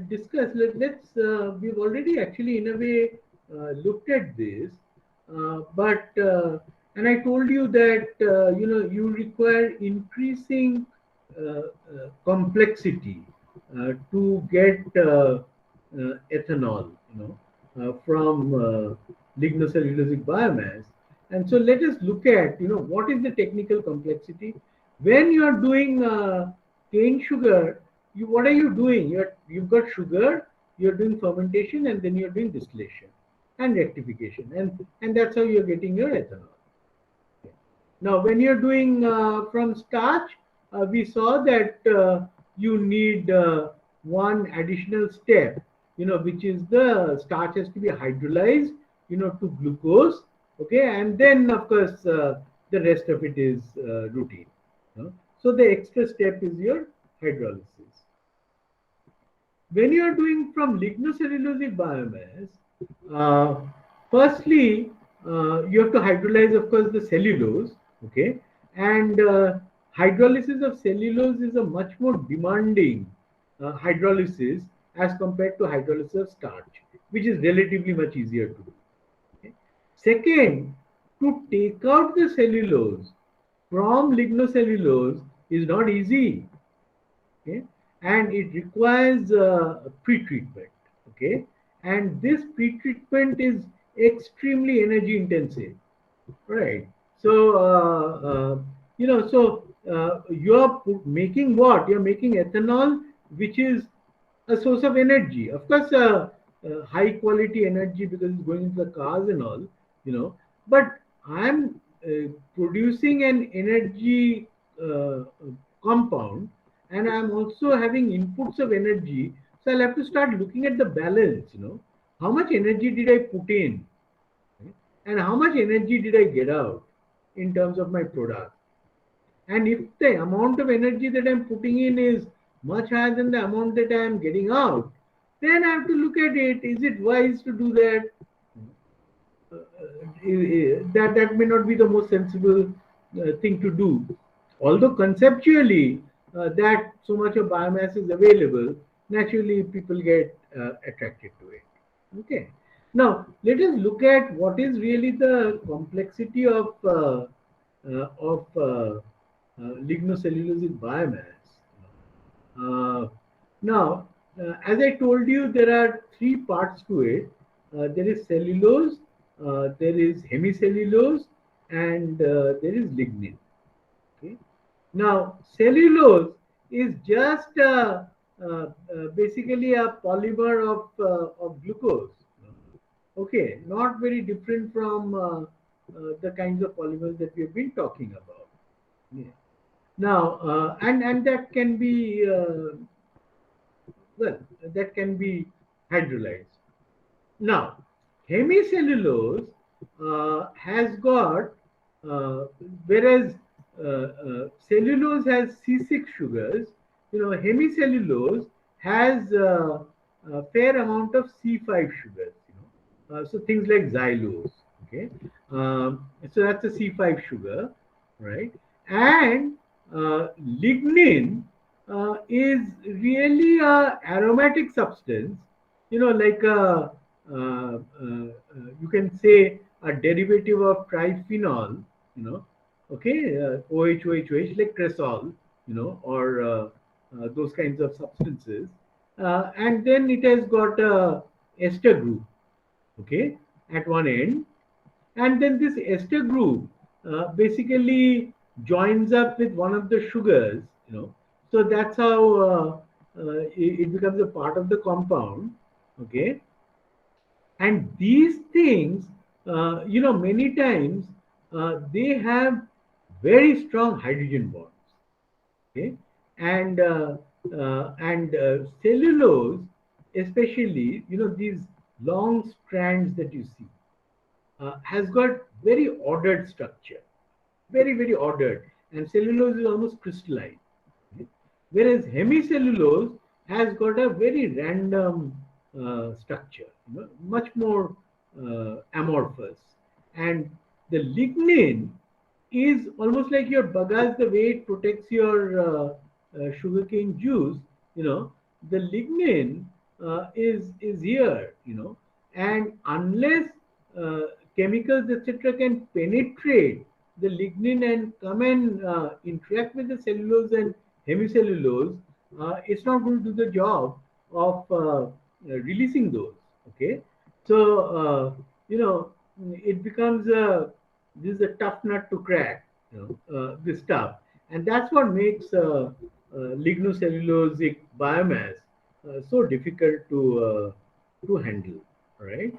discussed, we've already actually in a way looked at this, but and I told you that you require increasing complexity to get ethanol, from lignocellulosic biomass. And so let us look at, what is the technical complexity. When you are doing cane sugar, what are you doing? You've got sugar, you're doing fermentation, and then you're doing distillation and rectification, and that's how you're getting your ethanol. Now, when you're doing from starch, we saw that you need one additional step, which is the starch has to be hydrolyzed, to glucose. Okay, and then of course the rest of it is routine. So the extra step is your hydrolysis. When you are doing from lignocellulosic biomass, uh, firstly, you have to hydrolyze, of course, the cellulose, okay? And hydrolysis of cellulose is a much more demanding hydrolysis as compared to hydrolysis of starch, which is relatively much easier to do. Okay? Second, to take out the cellulose from lignocellulose is not easy, okay, and it requires pre-treatment, okay, and this pre-treatment is extremely energy intensive, right? So you are making what you're making ethanol, which is a source of energy, of course, high quality energy because it's going into the cars and all, but I'm producing an energy uh, compound, and I'm also having inputs of energy. So I'll have to start looking at the balance, how much energy did I put in, right? And how much energy did I get out in terms of my product. And if the amount of energy that I'm putting in is much higher than the amount that I am getting out, then I have to look at it. Is it wise to do that? That may not be the most sensible thing to do. Although conceptually, that so much of biomass is available, naturally people get attracted to it. Okay. Now let us look at what is really the complexity of lignocellulosic biomass. Uh, Now, as I told you, there are three parts to it. There is cellulose, there is hemicellulose, and there is lignin. Okay. Now, cellulose is just basically a polymer of glucose. Okay, not very different from the kinds of polymers that we have been talking about. Yeah. Now, and that can be well, that can be hydrolyzed. Now, hemicellulose has got, uh, whereas cellulose has C6 sugars, hemicellulose has a fair amount of C5 sugars. So things like xylose. Okay, so that's a C5 sugar, right? And lignin is really a aromatic substance, like you can say a derivative of triphenol, okay, OH, like cresol, or those kinds of substances. And then it has got a ester group, okay, at one end, and then this ester group basically joins up with one of the sugars, so that's how it becomes a part of the compound, okay. And these things, many times they have very strong hydrogen bonds, okay. And cellulose, especially, these long strands that you see, has got very ordered structure, very, very ordered, and cellulose is almost crystalline. Okay? Whereas hemicellulose has got a very random structure, much more amorphous. And the lignin is almost like your bagasse, the way it protects your sugarcane juice. The lignin is here, and unless uh, chemicals, etc., can penetrate the lignin and come and interact with the cellulose and hemicellulose, it's not going to do the job of releasing those. Okay, so it becomes this is a tough nut to crack. This stuff, and that's what makes lignocellulosic biomass so difficult to handle. Right.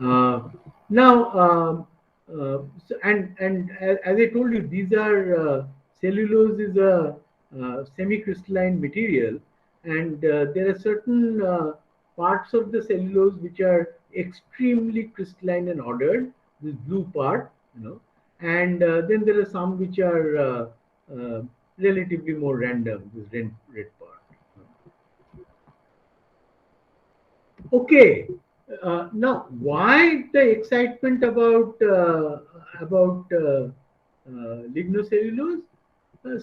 Uh, Now, as I told you, these are cellulose is a semi-crystalline material, and there are certain parts of the cellulose which are extremely crystalline and ordered. This blue part, and then there are some which are relatively more random. This red part. Okay, now why the excitement about lignocellulose?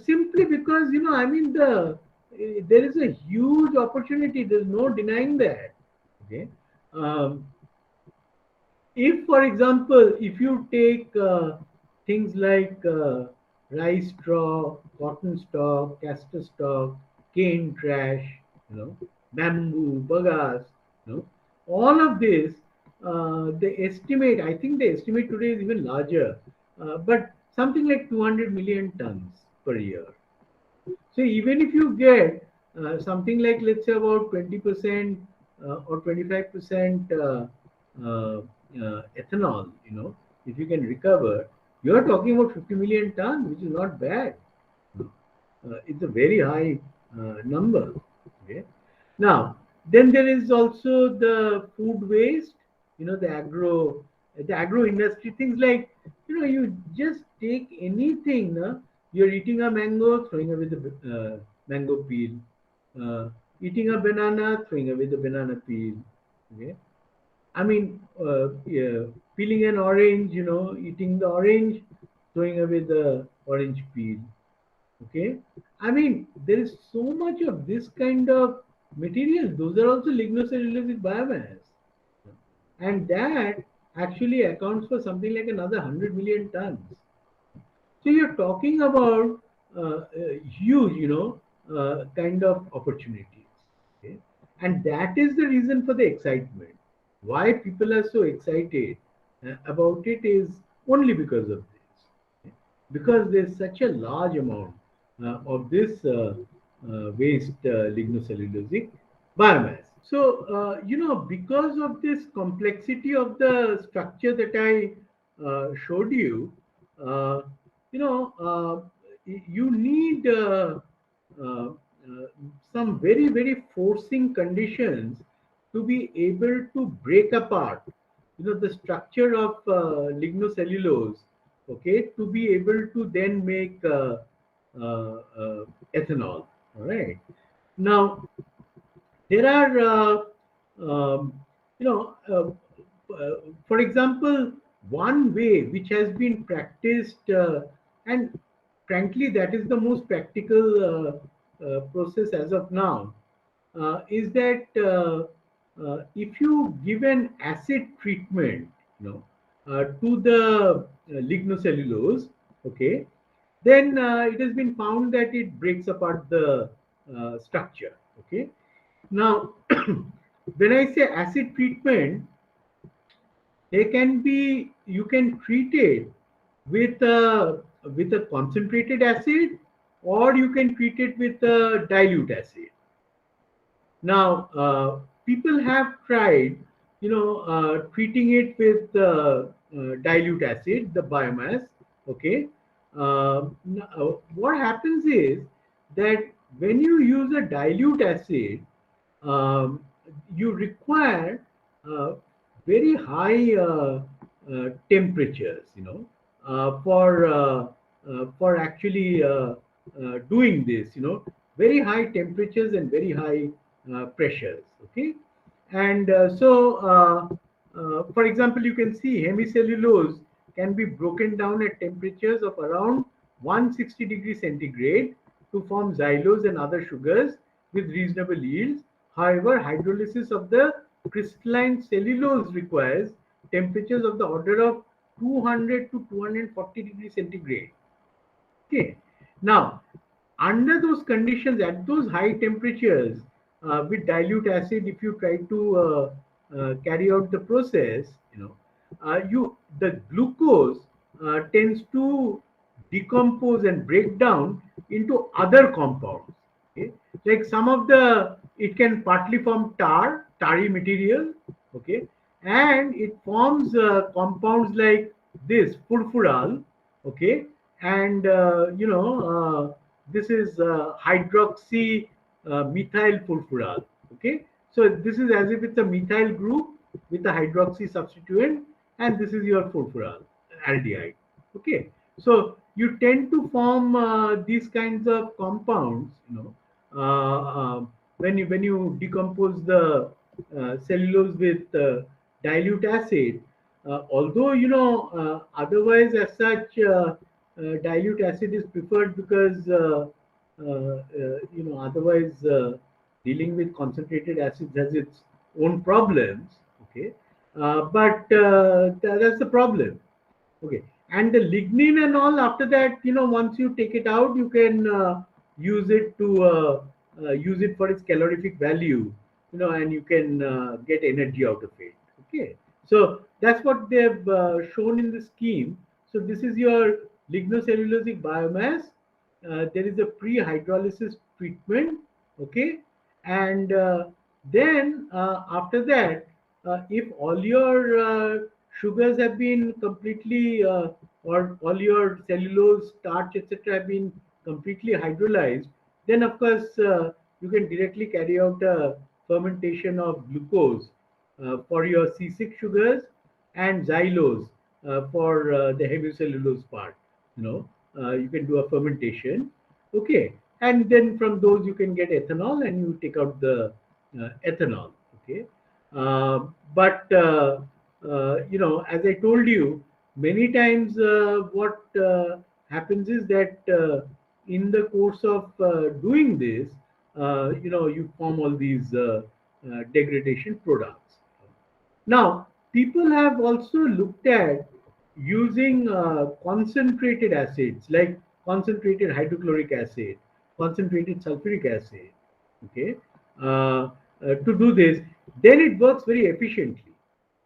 Simply because I mean there is a huge opportunity. There's no denying that. Okay, um, if for example, if you take things like rice straw, cotton stalk, castor stalk, cane trash, bamboo, bagasse, all of this, they estimate, I think the estimate today is even larger, but something like 200 million tons per year. So even if you get something like, let's say, about 20% or 25% ethanol, if you can recover, you are talking about 50 million tons, which is not bad. It's a very high number. Okay. Now, then there is also the food waste, the agro industry, things like, you just take anything, you're eating a mango, throwing away the mango peel, eating a banana, throwing away the banana peel. Okay. I mean, yeah, peeling an orange, eating the orange, throwing away the orange peel. Okay. I mean, there is so much of this kind of material. Those are also lignocellulosic biomass. And that actually accounts for something like another 100 million tons. So you're talking about huge, kind of opportunities. Okay? And that is the reason for the excitement. Why people are so excited about it is only because of this. Okay? Because there's such a large amount of this waste lignocellulosic biomass. So, because of this complexity of the structure that I showed you, uh, you need uh, some very, very forcing conditions to be able to break apart, the structure of lignocellulose, okay, to be able to then make ethanol. All right. Now, there are, you know, for example, one way which has been practiced, and frankly, that is the most practical process as of now, is that if you give an acid treatment, to the lignocellulose, okay, then it has been found that it breaks apart the structure. Okay, now, when I say acid treatment, they can be you can treat it with a concentrated acid, or you can treat it with a dilute acid. Now, people have tried, treating it with dilute acid, the biomass. Okay. Now, what happens is that when you use a dilute acid, um, you require uh, very high temperatures, for actually doing this, very high temperatures and very high pressures. Okay, and for example, you can see hemicellulose can be broken down at temperatures of around 160 degrees centigrade to form xylose and other sugars with reasonable yields. However, hydrolysis of the crystalline cellulose requires temperatures of the order of 200 to 240 degrees centigrade. Okay. Now, under those conditions, at those high temperatures, with dilute acid, if you try to carry out the process, you the glucose tends to decompose and break down into other compounds. Okay, like some of the it can partly form tarry material. Okay, and it forms compounds like this furfural. Okay, and this is hydroxy methyl furfural. Okay, so this is as if it's a methyl group with a hydroxy substituent, and this is your furfural aldehyde. Okay, so you tend to form these kinds of compounds, when you decompose the cellulose with dilute acid. Although otherwise as such, dilute acid is preferred because otherwise dealing with concentrated acids has its own problems. Okay, but that's the problem. Okay. And the lignin and all, after that, once you take it out, you can use it for its calorific value, and you can get energy out of it. Okay. So that's what they've shown in the scheme. So this is your lignocellulosic biomass. There is a pre-hydrolysis treatment. Okay. And then after that, if all your sugars have been completely, or all your cellulose, starch, etc., have been completely hydrolyzed, then of course you can directly carry out a fermentation of glucose for your C6 sugars, and xylose for the hemicellulose part. You can do a fermentation. Okay, and then from those you can get ethanol, and you take out the ethanol. Okay, uh, but as I told you, many times what happens is that in the course of doing this, you form all these degradation products. Now, people have also looked at using concentrated acids like concentrated hydrochloric acid, concentrated sulfuric acid, okay, to do this. Then it works very efficiently,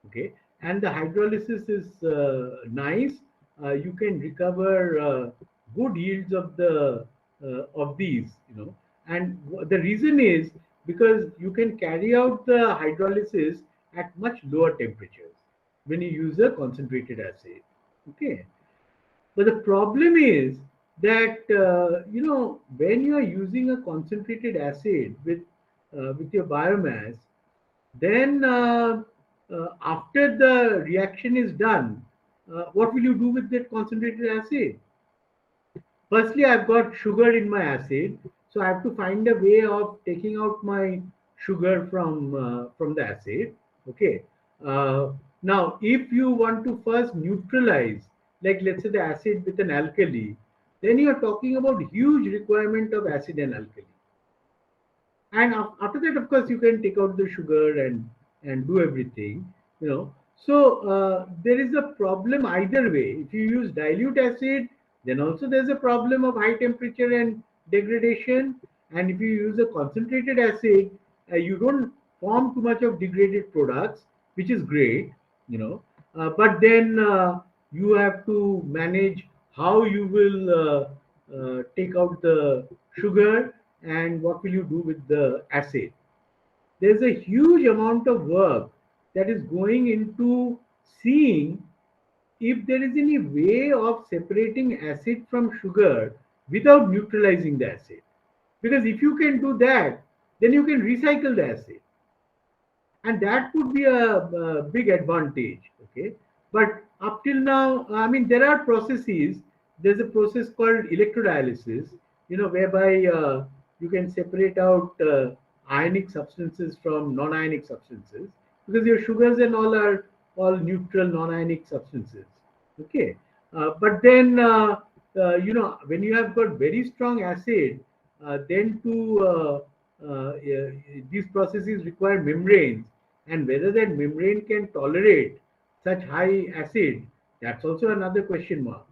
okay, and the hydrolysis is nice. You can recover good yields of these, and the reason is because you can carry out the hydrolysis at much lower temperatures when you use a concentrated acid. Okay, but the problem is that when you are using a concentrated acid with your biomass, then after the reaction is done, what will you do with that concentrated acid? Firstly, I've got sugar in my acid, so I have to find a way of taking out my sugar from the acid. Okay. Now, if you want to first neutralize, like let's say the acid with an alkali, then you are talking about huge requirement of acid and alkali. And after that, of course, you can take out the sugar and do everything. So there is a problem either way. If you use dilute acid, then also there's a problem of high temperature and degradation. And if you use a concentrated acid, you don't form too much of degraded products, which is great. But then you have to manage how you will take out the sugar, and what will you do with the acid. There's a huge amount of work that is going into seeing if there is any way of separating acid from sugar without neutralizing the acid. Because if you can do that, then you can recycle the acid, and that could be a big advantage. Okay, but up till now, I mean, there are processes. There's a process called electrodialysis, whereby you can separate out ionic substances from non-ionic substances, because your sugars and all are all neutral non-ionic substances. Okay, but then when you have got very strong acid, then to these processes require membranes, and whether that membrane can tolerate such high acid, that's also another question mark.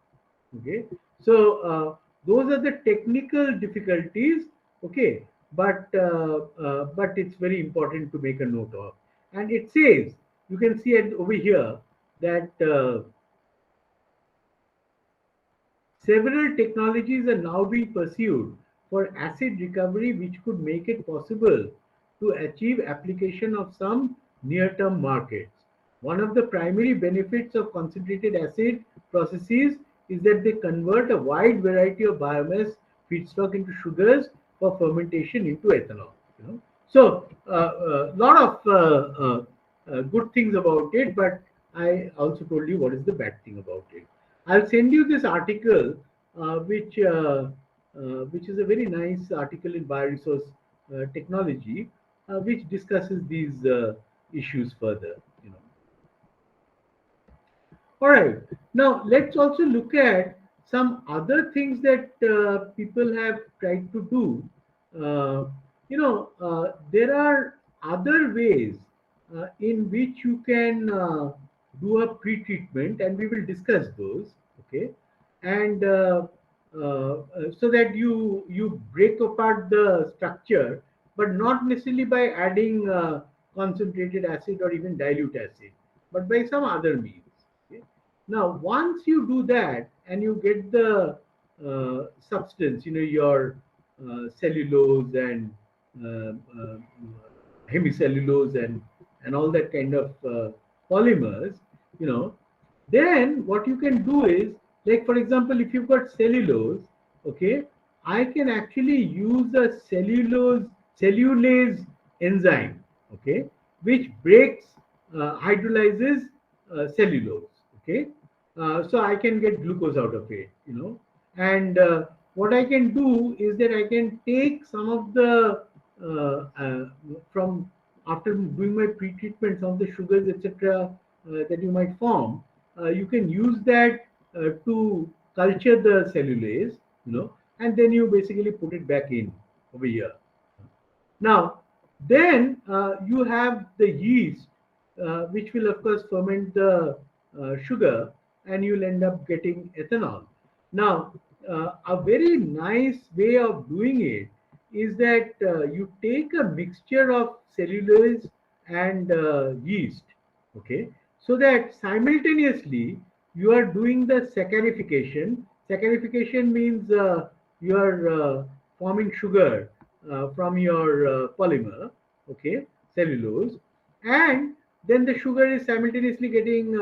Okay, so those are the technical difficulties. Okay, but it's very important to make a note of. And it says, you can see it over here, that several technologies are now being pursued for acid recovery, which could make it possible to achieve application of some near-term markets. One of the primary benefits of concentrated acid processes is that they convert a wide variety of biomass feedstock into sugars for fermentation into ethanol. So a lot of good things about it, but I also told you what is the bad thing about it. I'll send you this article, which is a very nice article in bioresource technology, which discusses these issues further. You know. All right. Now let's also look at some other things that people have tried to do. There are other ways in which you can do a pre-treatment, and we will discuss those. Okay, and so that you break apart the structure, but not necessarily by adding concentrated acid or even dilute acid, but by some other means. Okay? Now, once you do that and you get the substance, your cellulose and uh, uh, hemicellulose and all that kind of polymers, you know, then what you can do is, like for example, if you've got cellulose, okay, I can actually use a cellulase enzyme, okay, which breaks hydrolyzes cellulose, okay. So I can get glucose out of it, and what I can do is that I can take some of the from after doing my pre-treatment, some of the sugars, etc., that you might form, you can use that to culture the cellulase, and then you basically put it back in over here. Now, then you have the yeast, which will of course ferment the sugar, and you'll end up getting ethanol. Now, a very nice way of doing it is that you take a mixture of cellulose and yeast, okay, so that simultaneously you are doing the saccharification. Saccharification means you are forming sugar from your polymer, okay, cellulose, and then the sugar is simultaneously getting,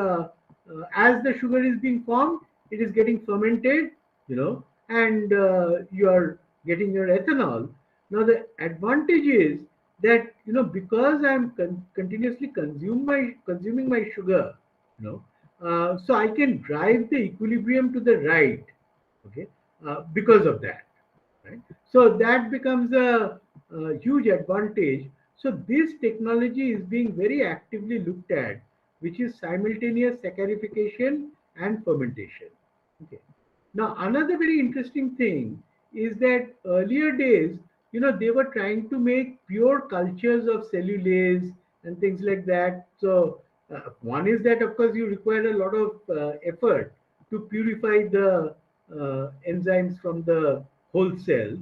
as the sugar is being formed, it is getting fermented, and you are getting your ethanol. Now the advantage is that because I'm continuously consuming my sugar, so I can drive the equilibrium to the right, okay, because of that, right? So that becomes a huge advantage. So this technology is being very actively looked at, which is simultaneous saccharification and fermentation. Okay. Now another very interesting thing is that earlier days, they were trying to make pure cultures of cellulase and things like that. So one is that of course you require a lot of effort to purify the enzymes from the whole cells,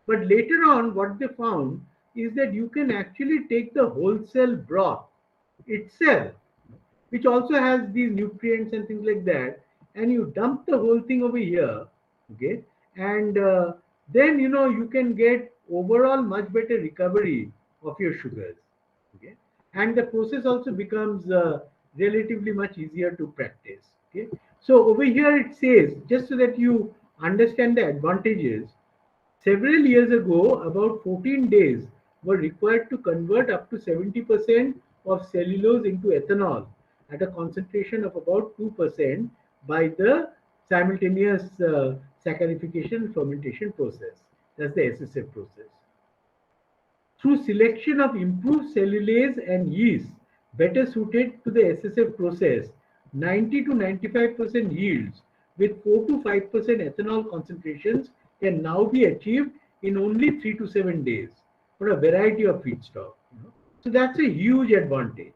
but later on what they found is that you can actually take the whole cell broth itself, which also has these nutrients and things like that, and you dump the whole thing over here, okay, and then you can get overall much better recovery of your sugars, okay, and the process also becomes relatively much easier to practice, okay. So over here it says, just so that you understand the advantages, several years ago, about 14 days were required to convert up to 70% of cellulose into ethanol at a concentration of about 2% by the simultaneous saccharification and fermentation process. That's the SSF process. Through selection of improved cellulase and yeast better suited to the SSF process, 90 to 95% yields with 4 to 5% ethanol concentrations can now be achieved in only 3 to 7 days for a variety of feedstock. So that's a huge advantage,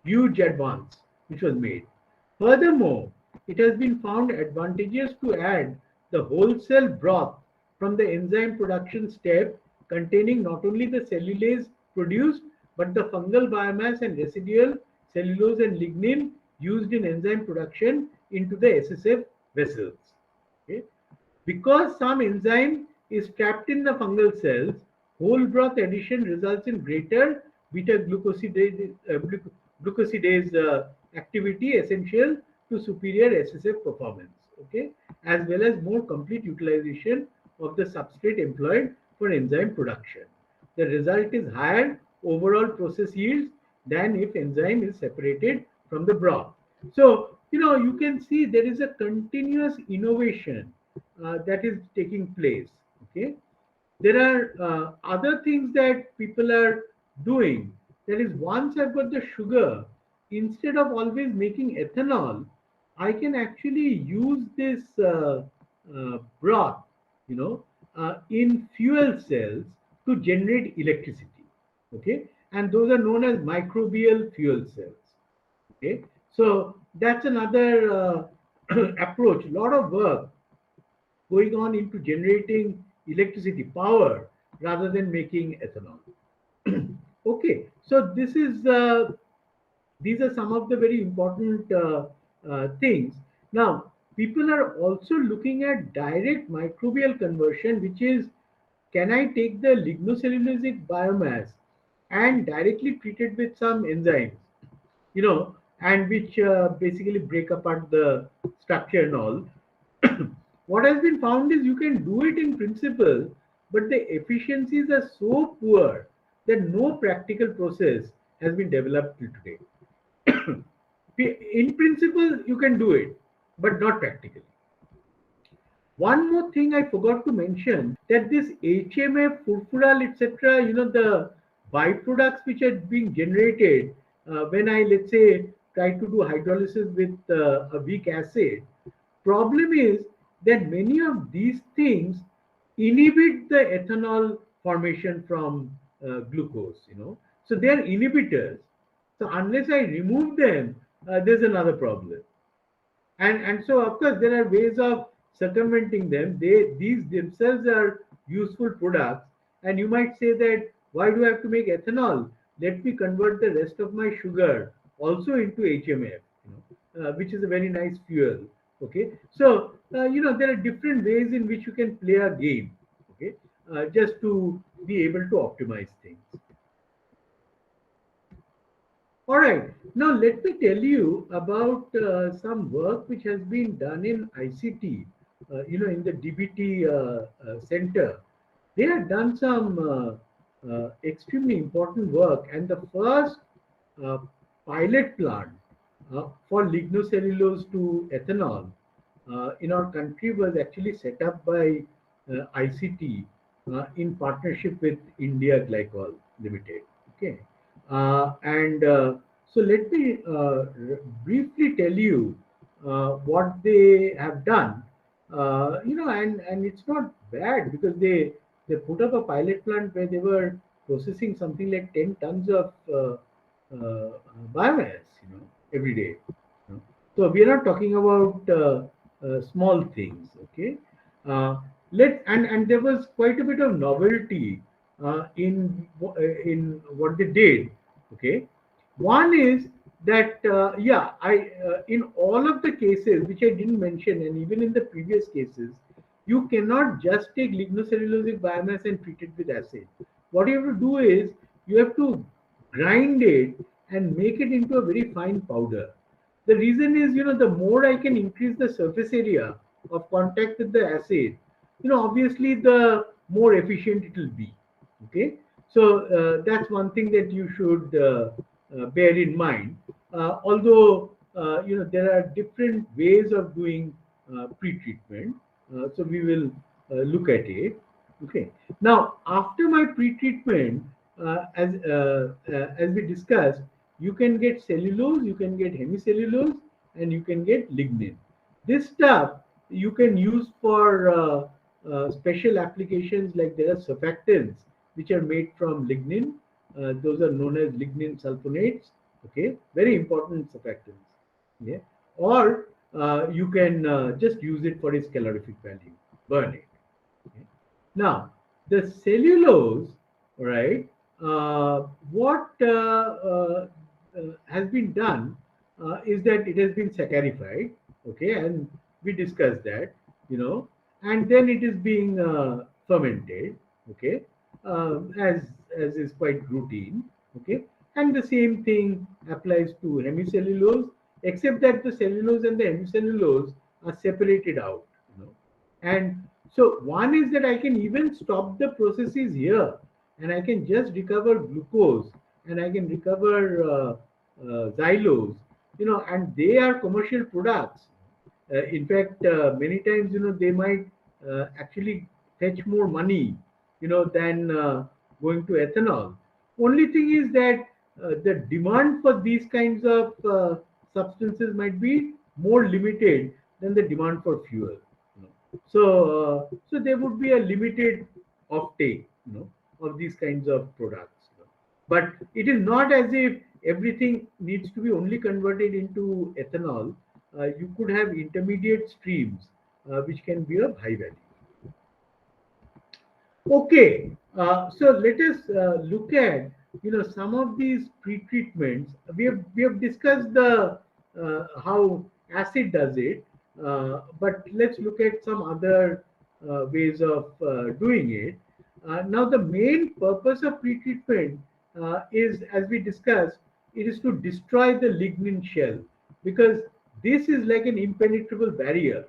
huge advance which was made. Furthermore, it has been found advantageous to add the whole cell broth from the enzyme production step, containing not only the cellulase produced but the fungal biomass and residual cellulose and lignin used in enzyme production into the SSF vessels. Okay? Because some enzyme is trapped in the fungal cells, whole broth addition results in greater beta glucosidase activity essential to superior SSF performance, okay, as well as more complete utilization of the substrate employed for enzyme production. The result is higher overall process yields than if enzyme is separated from the broth. So you can see there is a continuous innovation that is taking place. Okay, there are other things that people are doing. That is, once I've got the sugar, instead of always making ethanol, I can actually use this broth, in fuel cells to generate electricity. Okay, and those are known as microbial fuel cells. Okay, so that's another approach. A lot of work going on into generating electricity power rather than making ethanol. Okay, so these are some of the very important things. Now, people are also looking at direct microbial conversion, which is, can I take the lignocellulosic biomass and directly treat it with some enzymes, and which basically break apart the structure and all. What has been found is you can do it in principle, but the efficiencies are so poor that no practical process has been developed till today. In principle, you can do it, but not practically. One more thing I forgot to mention, that this HMF, furfural, etc., the byproducts which are being generated when I, let's say, try to do hydrolysis with a weak acid, problem is that many of these things inhibit the ethanol formation from glucose, So they are inhibitors. So unless I remove them, there's another problem. And so of course there are ways of circumventing them. These themselves are useful products, and you might say that, why do I have to make ethanol? Let me convert the rest of my sugar also into HMF, which is a very nice fuel. Okay, so there are different ways in which you can play a game. Okay, just to be able to optimize things. All right. Now let me tell you about some work which has been done in ICT, in the DBT center. They have done some extremely important work, and the first uh, pilot plant for lignocellulose to ethanol in our country was actually set up by ICT in partnership with India Glycol Limited. Okay, and so let me briefly tell you what they have done. And it's not bad, because they put up a pilot plant where they were processing something like 10 tons of biomass, every day. So we are not talking about small things. Okay, and there was quite a bit of novelty in what they did. Okay, one is that I in all of the cases which I didn't mention, and even in the previous cases, you cannot just take lignocellulosic biomass and treat it with acid. What you have to do is you have to grind it and make it into a very fine powder. The reason is, the more I can increase the surface area of contact with the acid, obviously the more efficient it will be. Okay, so that's one thing that you should bear in mind. Although there are different ways of doing pre-treatment, so we will look at it. Okay. Now, after my pre-treatment, as we discussed, you can get cellulose, you can get hemicellulose, and you can get lignin. This stuff you can use for special applications, like there are surfactants which are made from lignin. Those are known as lignin sulfonates. Okay, very important surfactants. Yeah, or you can just use it for its calorific value, burn it. Okay? Now, the cellulose, right? What has been done is that it has been saccharified, okay, and we discussed that, and then it is being fermented, okay, as is quite routine, okay, and the same thing applies to hemicellulose, except that the cellulose and the hemicellulose are separated out, and so one is that I can even stop the processes here, and I can just recover glucose, and I can recover xylose, and they are commercial products. In fact, many times, they might actually fetch more money, than going to ethanol. Only thing is that the demand for these kinds of substances might be more limited than the demand for fuel. So there would be a limited offtake, of these kinds of products. But it is not as if everything needs to be only converted into ethanol. You could have intermediate streams which can be of high value. Okay, so let us look at some of these pre-treatments. We have discussed the how acid does it, but let's look at some other ways of doing it. Now, the main purpose of pre-treatment is, as we discussed, it is to destroy the lignin shell, because this is like an impenetrable barrier.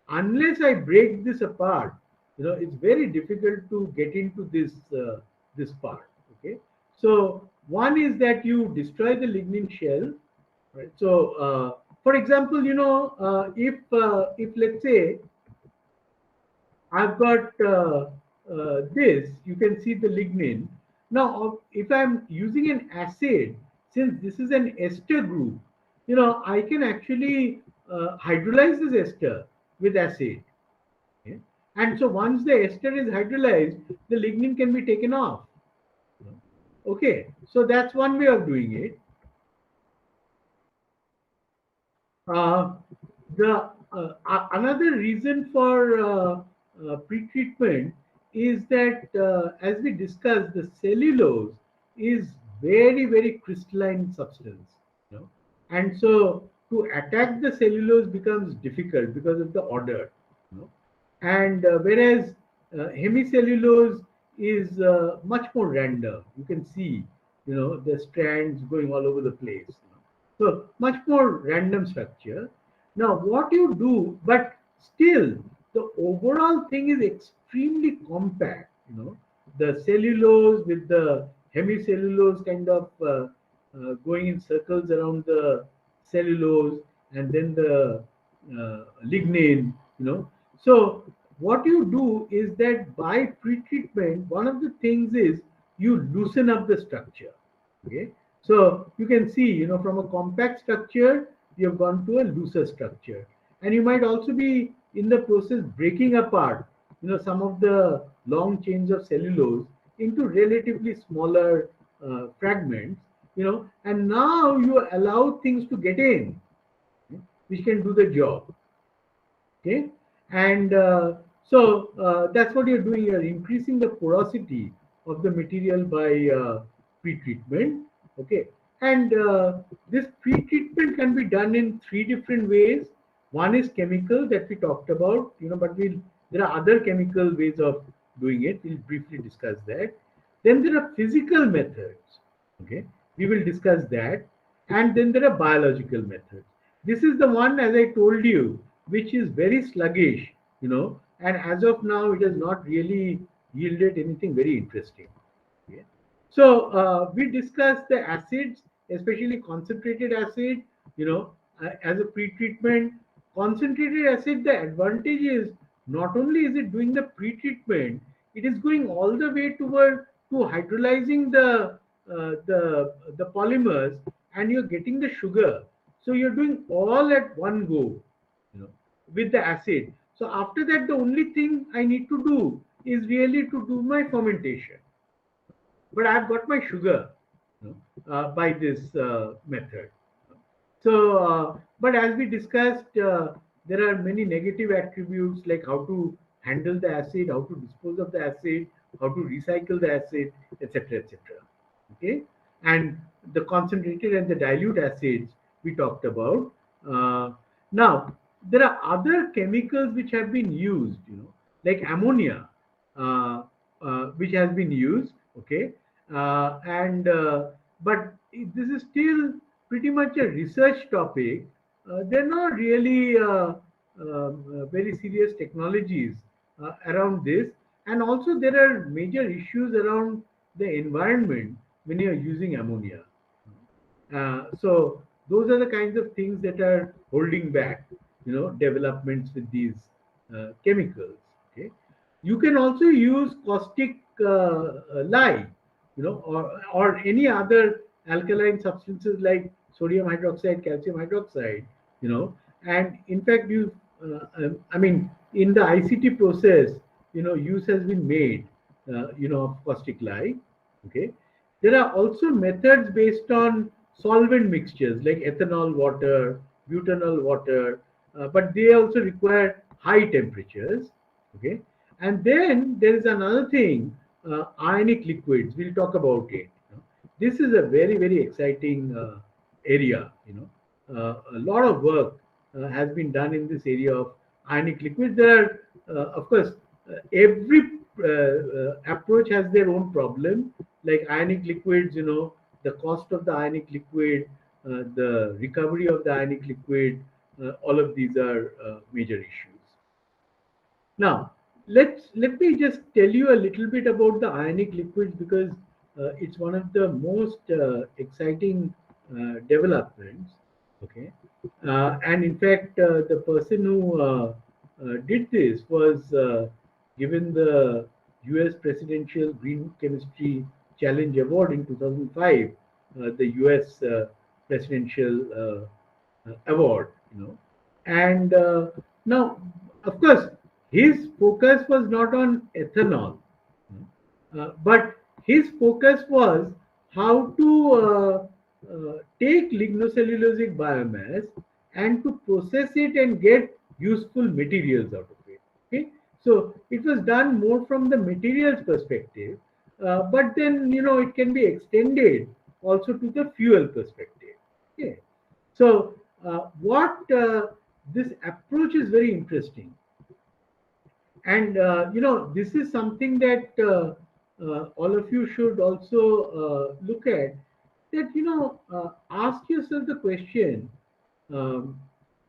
Unless I break this apart, it's very difficult to get into this part. Okay, so one is that you destroy the lignin shell, right? So for example, if let's say I've got this, you can see the lignin. Now, if I'm using an acid, since this is an ester group, I can actually hydrolyze this ester with acid. Okay? And so once the ester is hydrolyzed, the lignin can be taken off. Okay, so that's one way of doing it. Uh, the Another reason for pre-treatment is that, as we discussed, the cellulose is very crystalline substance, and so to attack the cellulose becomes difficult because of the odor, and whereas hemicellulose is much more random. You can see, the strands going all over the place. So much more random structure. Now, what you do, but still, the overall thing is extremely compact. The cellulose with the hemicellulose kind of going in circles around the cellulose, and then the lignin. So what you do is that by pre-treatment, one of the things is you loosen up the structure. Okay, so you can see, from a compact structure, you have gone to a looser structure. And you might also be in the process breaking apart, some of the long chains of cellulose into relatively smaller fragments, and now you allow things to get in, which can do the job. Okay, and that's what you're doing. You're increasing the porosity of the material by pre-treatment. Okay, and this pre-treatment can be done in three different ways. One is chemical, that we talked about, but there are other chemical ways of doing it. We'll briefly discuss that. Then there are physical methods. Okay, we will discuss that. And then there are biological methods. This is the one, as I told you, which is very sluggish, and as of now, it has not really yielded anything very interesting. Okay. So we discussed the acids, especially concentrated acid, as a pre-treatment. Concentrated acid, the advantage is not only is it doing the pre-treatment, it is going all the way toward to hydrolyzing the polymers, and you're getting the sugar. So you're doing all at one go, with the acid. So after that, the only thing I need to do is really to do my fermentation. But I've got my sugar, by this method. So, but as we discussed, there are many negative attributes, like how to handle the acid, how to dispose of the acid, how to recycle the acid, etc., etc. Okay, and the concentrated and the dilute acids we talked about. Now, there are other chemicals which have been used, like ammonia, which has been used. Okay, and but this is still pretty much a research topic. They're not really very serious technologies around this, and also there are major issues around the environment when you are using ammonia. So those are the kinds of things that are holding back, developments with these chemicals. Okay, you can also use caustic lye, or any other alkaline substances like sodium hydroxide, calcium hydroxide, and in fact, I mean, in the ICT process, use has been made, of caustic lye. Okay, there are also methods based on solvent mixtures like ethanol water, butanol water, but they also require high temperatures. Okay, and then there is another thing, ionic liquids. We'll talk about it. This is a very, very exciting area. A lot of work has been done in this area of ionic liquids. There are, of course, every approach has their own problem. Like ionic liquids, the cost of the ionic liquid, the recovery of the ionic liquid, all of these are major issues. Now, let me just tell you a little bit about the ionic liquids, because it's one of the most exciting developments. Okay, and in fact, the person who did this was given the U.S. Presidential Green Chemistry Challenge Award in 2005, the U.S. Presidential Award. And now, of course, his focus was not on ethanol, but his focus was how to take lignocellulosic biomass and to process it and get useful materials out of it. Okay, so it was done more from the materials perspective, but then it can be extended also to the fuel perspective. Okay, so what this approach is very interesting, and this is something that all of you should also look at. That ask yourself the question: um,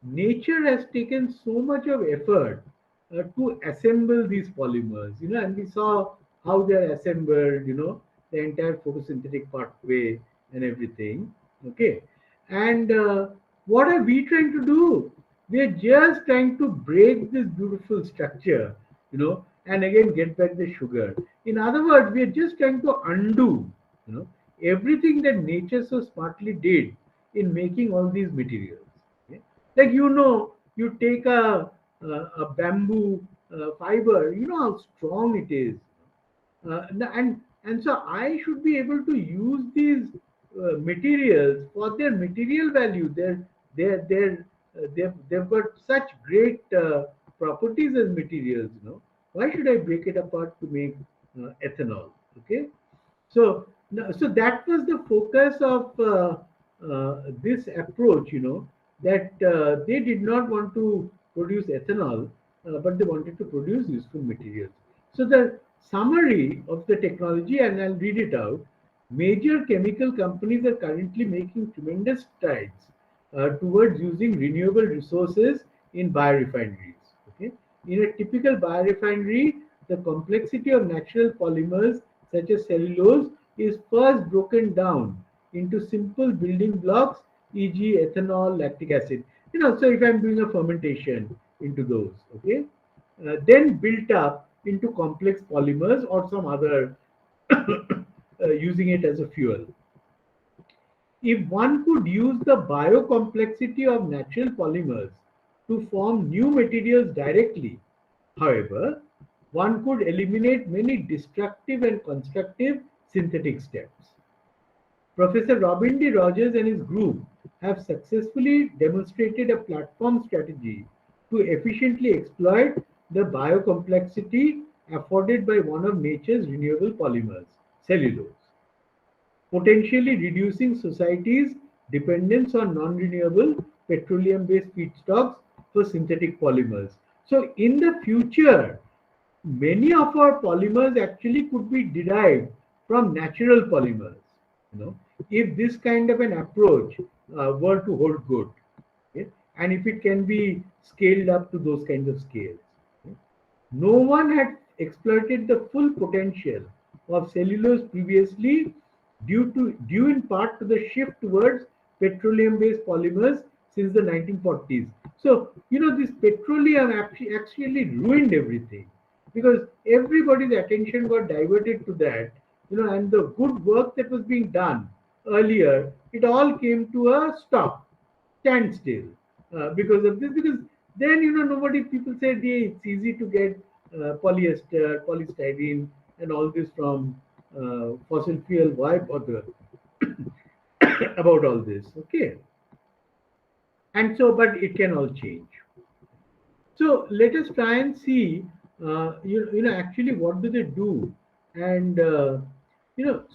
nature has taken so much of effort to assemble these polymers, and we saw how they're assembled, the entire photosynthetic pathway and everything. Okay, and what are we trying to do? We are just trying to break this beautiful structure, and again get back the sugar. In other words, we are just trying to undo, everything that nature so smartly did in making all these materials. Okay? Like, you take a bamboo fiber, how strong it is, and so I should be able to use these materials for their material value. They've got such great properties as materials. Why should I break it apart to make ethanol? Okay, so so that was the focus of this approach. That they did not want to produce ethanol, but they wanted to produce useful materials. So the summary of the technology, and I'll read it out. Major chemical companies are currently making tremendous strides towards using renewable resources in biorefineries. Okay, in a typical biorefinery, the complexity of natural polymers such as cellulose is first broken down into simple building blocks, e.g., ethanol, lactic acid. So if I'm doing a fermentation into those, okay, then built up into complex polymers or some other using it as a fuel. If one could use the biocomplexity of natural polymers to form new materials directly, however, one could eliminate many destructive and constructive synthetic steps. Professor Robin D. Rogers and his group have successfully demonstrated a platform strategy to efficiently exploit the biocomplexity afforded by one of nature's renewable polymers, cellulose, potentially reducing society's dependence on non-renewable petroleum-based feedstocks for synthetic polymers. So in the future, many of our polymers actually could be derived from natural polymers, if this kind of an approach were to hold good. Okay? And if it can be scaled up to those kinds of scales. Okay? No one had exploited the full potential of cellulose previously, due in part to the shift towards petroleum-based polymers since the 1940s. So, this petroleum actually ruined everything because everybody's attention got diverted to that, and the good work that was being done earlier, it all came to a stop, standstill because of this. Because then, nobody, people said, yeah, it's easy to get polyester, polystyrene, and all this from fossil fuel. Why bother about all this? Okay. And so, but it can all change. So let us try and see, actually what do they do? And,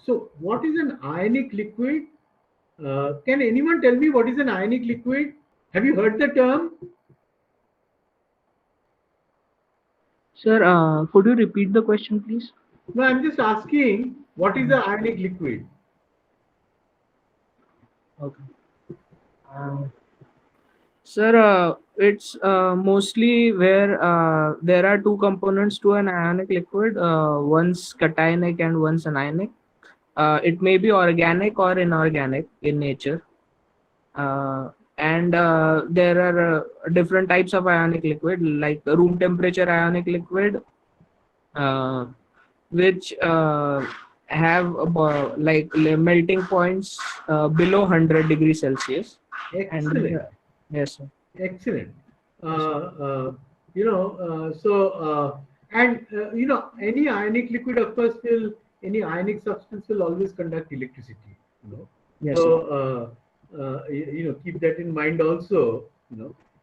so what is an ionic liquid? Can anyone tell me what is an ionic liquid? Have you heard the term? Sir, could you repeat the question, please? No, I'm just asking what is the ionic liquid? Okay. Sir, it's mostly where there are two components to an ionic liquid. One's cationic and one's anionic. It may be organic or inorganic in nature. And there are different types of ionic liquid, like room temperature ionic liquid, uh, which have melting points below 100 degrees Celsius. And Excellent. yes, sir. Excellent. Yes, sir. Any ionic liquid, of course, any ionic substance will always conduct electricity. Yes, So, sir. keep that in mind also.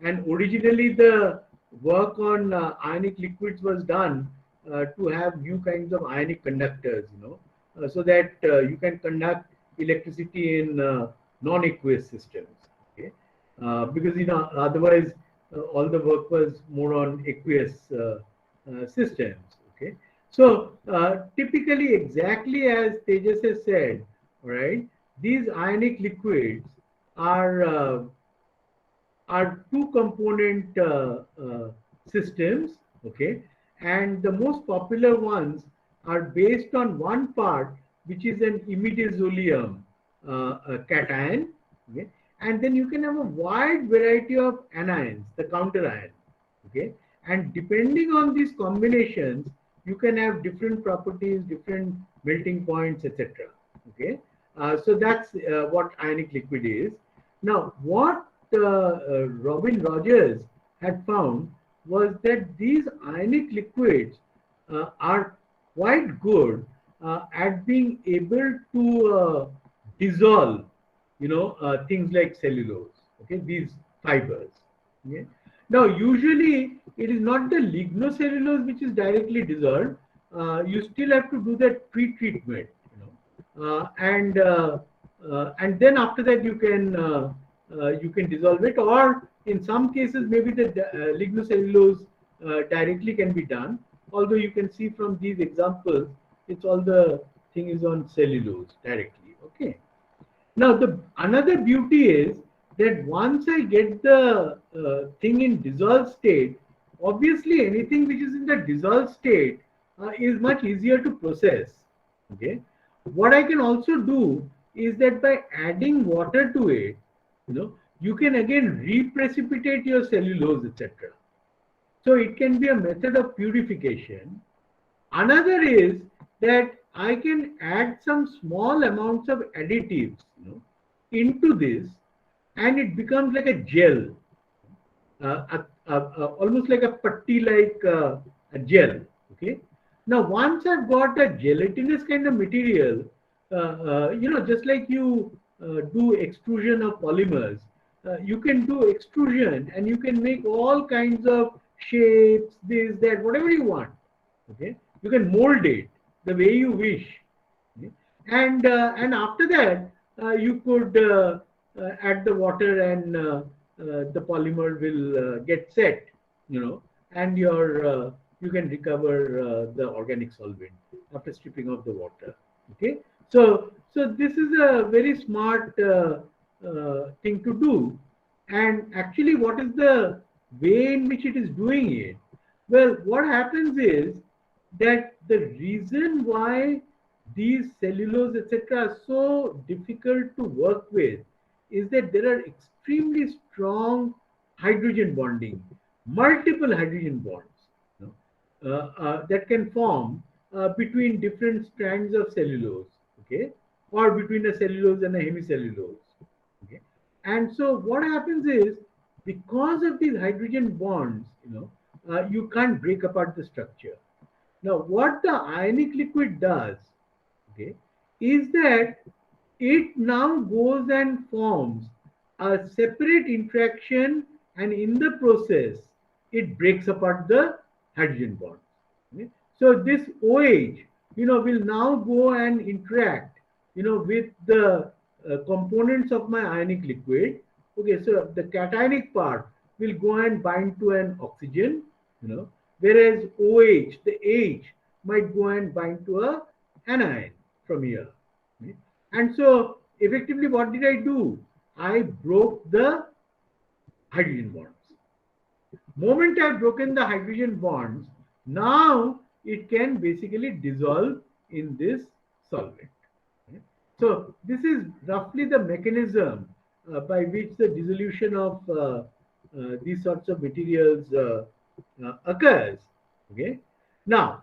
And originally the work on ionic liquids was done to have new kinds of ionic conductors. So that you can conduct electricity in non-aqueous systems. Okay. Because otherwise all the work was more on aqueous systems. Okay, so typically, exactly as Tejas has said, all right, these ionic liquids are two component systems. Okay, and the most popular ones are based on one part, which is an imidazolium cation. Okay, and then you can have a wide variety of anions, the counter ion. Okay, and depending on these combinations, you can have different properties, different melting points, etc. Okay, so that's what ionic liquid is. Now, what Robin Rogers had found was that these ionic liquids are quite good at being able to dissolve, things like cellulose. Okay, these fibers. Okay. Now, usually it is not the lignocellulose which is directly dissolved. You still have to do that pre-treatment, and then after that you can dissolve it, or in some cases maybe the lignocellulose directly can be done. Although you can see from these examples, it's all the thing is on cellulose directly. Okay. Now, the another beauty is that once I get the thing in dissolved state, obviously anything which is in the dissolved state is much easier to process. Okay. What I can also do is that by adding water to it, you can again reprecipitate your cellulose, etc. So it can be a method of purification. Another is that I can add some small amounts of additives, into this, and it becomes like a gel, almost like a putty, like a gel. Okay. Now, once I've got a gelatinous kind of material, just like you do extrusion of polymers, you can do extrusion and you can make all kinds of shapes, this, that, whatever you want. Okay, you can mold it the way you wish. Okay? And after that, you could add the water, and the polymer will get set, and you can recover the organic solvent after stripping off the water. Okay, so this is a very smart thing to do. And actually, what is the way in which it is doing it? Well, what happens is that the reason why these cellulose, etc., are so difficult to work with is that there are extremely strong hydrogen bonding, multiple hydrogen bonds, you know, that can form between different strands of cellulose, okay, or between a cellulose and a hemicellulose. Okay, and so what happens is, because of these hydrogen bonds, you can't break apart the structure. Now, what the ionic liquid does, okay, is that it now goes and forms a separate interaction, and in the process, it breaks apart the hydrogen bonds. Okay? So this OH, will now go and interact, with the components of my ionic liquid. Okay, so the cationic part will go and bind to an oxygen, whereas OH, the H, might go and bind to a anion from here. Okay? And so effectively, what did I do? I broke the hydrogen bonds. Moment I've broken the hydrogen bonds, now it can basically dissolve in this solvent. Okay? So this is roughly the mechanism by which the dissolution of these sorts of materials occurs. Okay. Now,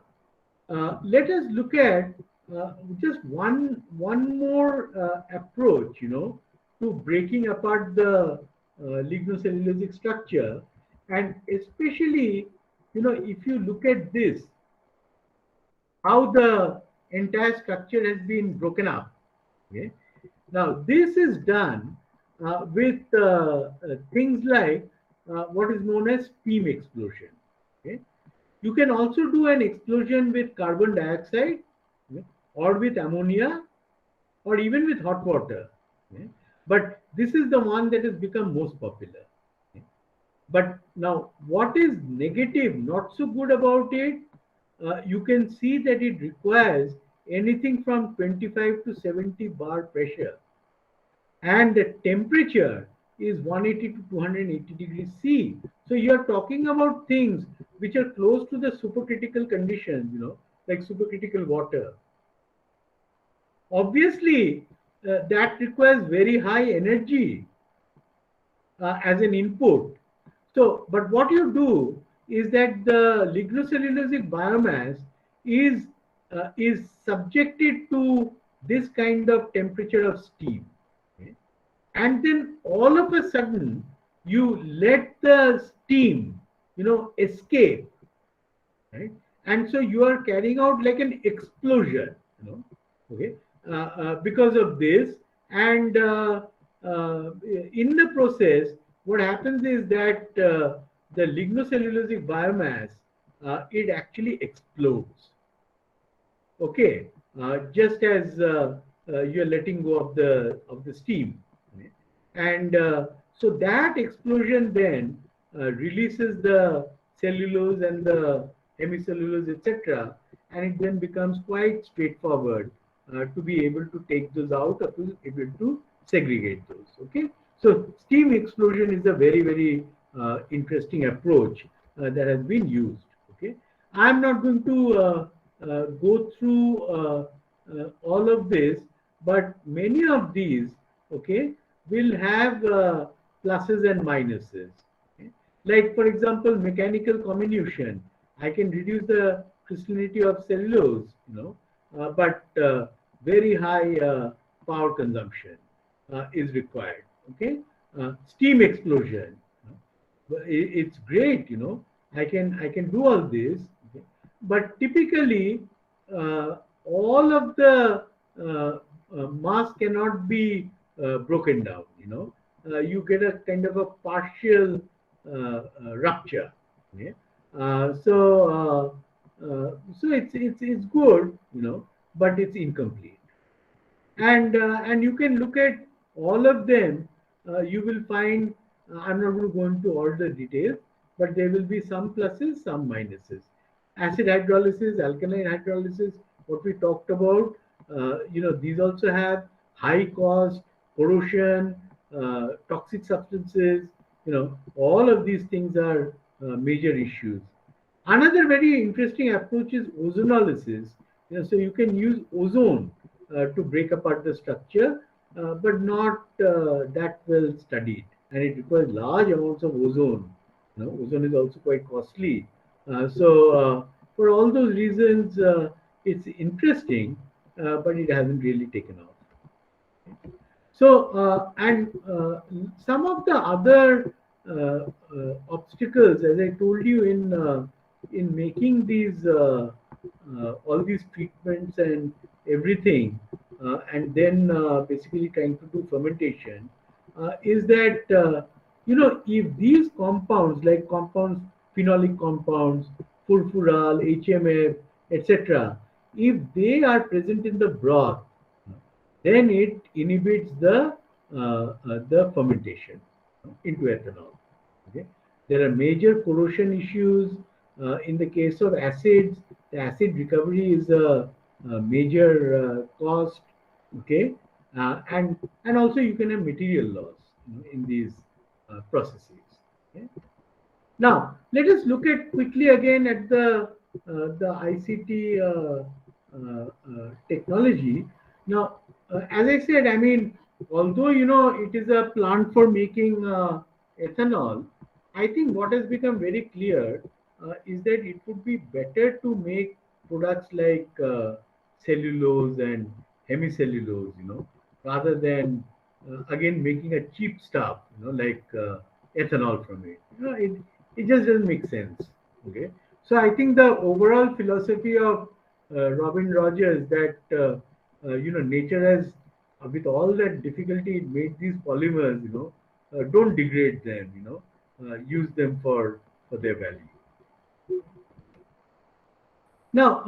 let us look at just one more approach, to breaking apart the lignocellulosic structure, and especially, if you look at this, how the entire structure has been broken up. Okay, now this is done with things like what is known as steam explosion. Okay, you can also do an explosion with carbon dioxide, okay, or with ammonia, or even with hot water. Okay? But this is the one that has become most popular. Okay? But now, what is negative, not so good about it, you can see that it requires anything from 25 to 70 bar pressure. And the temperature is 180 to 280 degrees C. So you're talking about things which are close to the supercritical conditions, like supercritical water. Obviously, that requires very high energy as an input. So, but what you do is that the lignocellulosic biomass is subjected to this kind of temperature of steam. Okay? And then all of a sudden, you let the steam, escape, right? And so you are carrying out like an explosion, okay, because of this. And in the process, what happens is that the lignocellulosic biomass, it actually explodes. Okay, just as you're letting go of the steam, okay? And so that explosion then releases the cellulose and the hemicellulose, etc., and it then becomes quite straightforward to be able to take those out or to be able to segregate those. Okay, so steam explosion is a very, very interesting approach that has been used. Okay, I'm not going to go through all of this, but many of these, okay, will have pluses and minuses. Okay? Like, for example, mechanical comminution. I can reduce the crystallinity of cellulose, but very high power consumption is required. Okay, steam explosion. It's great, I can do all this, okay? But typically all of the mass cannot be broken down. You get a kind of a partial rupture. Okay? So it's good, but it's incomplete. And you can look at all of them. You will find, I'm not going to go into all the details, but there will be some pluses, some minuses. Acid hydrolysis, alkaline hydrolysis, what we talked about, these also have high cost, corrosion, toxic substances. All of these things are major issues. Another very interesting approach is ozonolysis. So you can use ozone to break apart the structure. but not that well studied, and it requires large amounts of ozone. Ozone is also quite costly. For all those reasons, it's interesting, but it hasn't really taken off. Some of the other obstacles, as I told you, in making these all these treatments and everything, and then basically trying to do fermentation, is that if these compounds like compounds, phenolic compounds, furfural, HMF, etc., if they are present in the broth, then it inhibits the fermentation into ethanol. Okay, there are major corrosion issues in the case of acids. The acid recovery is a major cost. Okay, and also you can have material loss in these processes. Okay? Now, let us look at quickly again at the ICT technology. Now, as I said, I mean, although it is a plant for making ethanol, I think what has become very clear is that it would be better to make products like cellulose and hemicellulose, rather than again making a cheap stuff, like ethanol from it. It just doesn't make sense. Okay, so I think the overall philosophy of Robin Rogers, that nature has, with all that difficulty it made these polymers, don't degrade them, use them for their value. Now,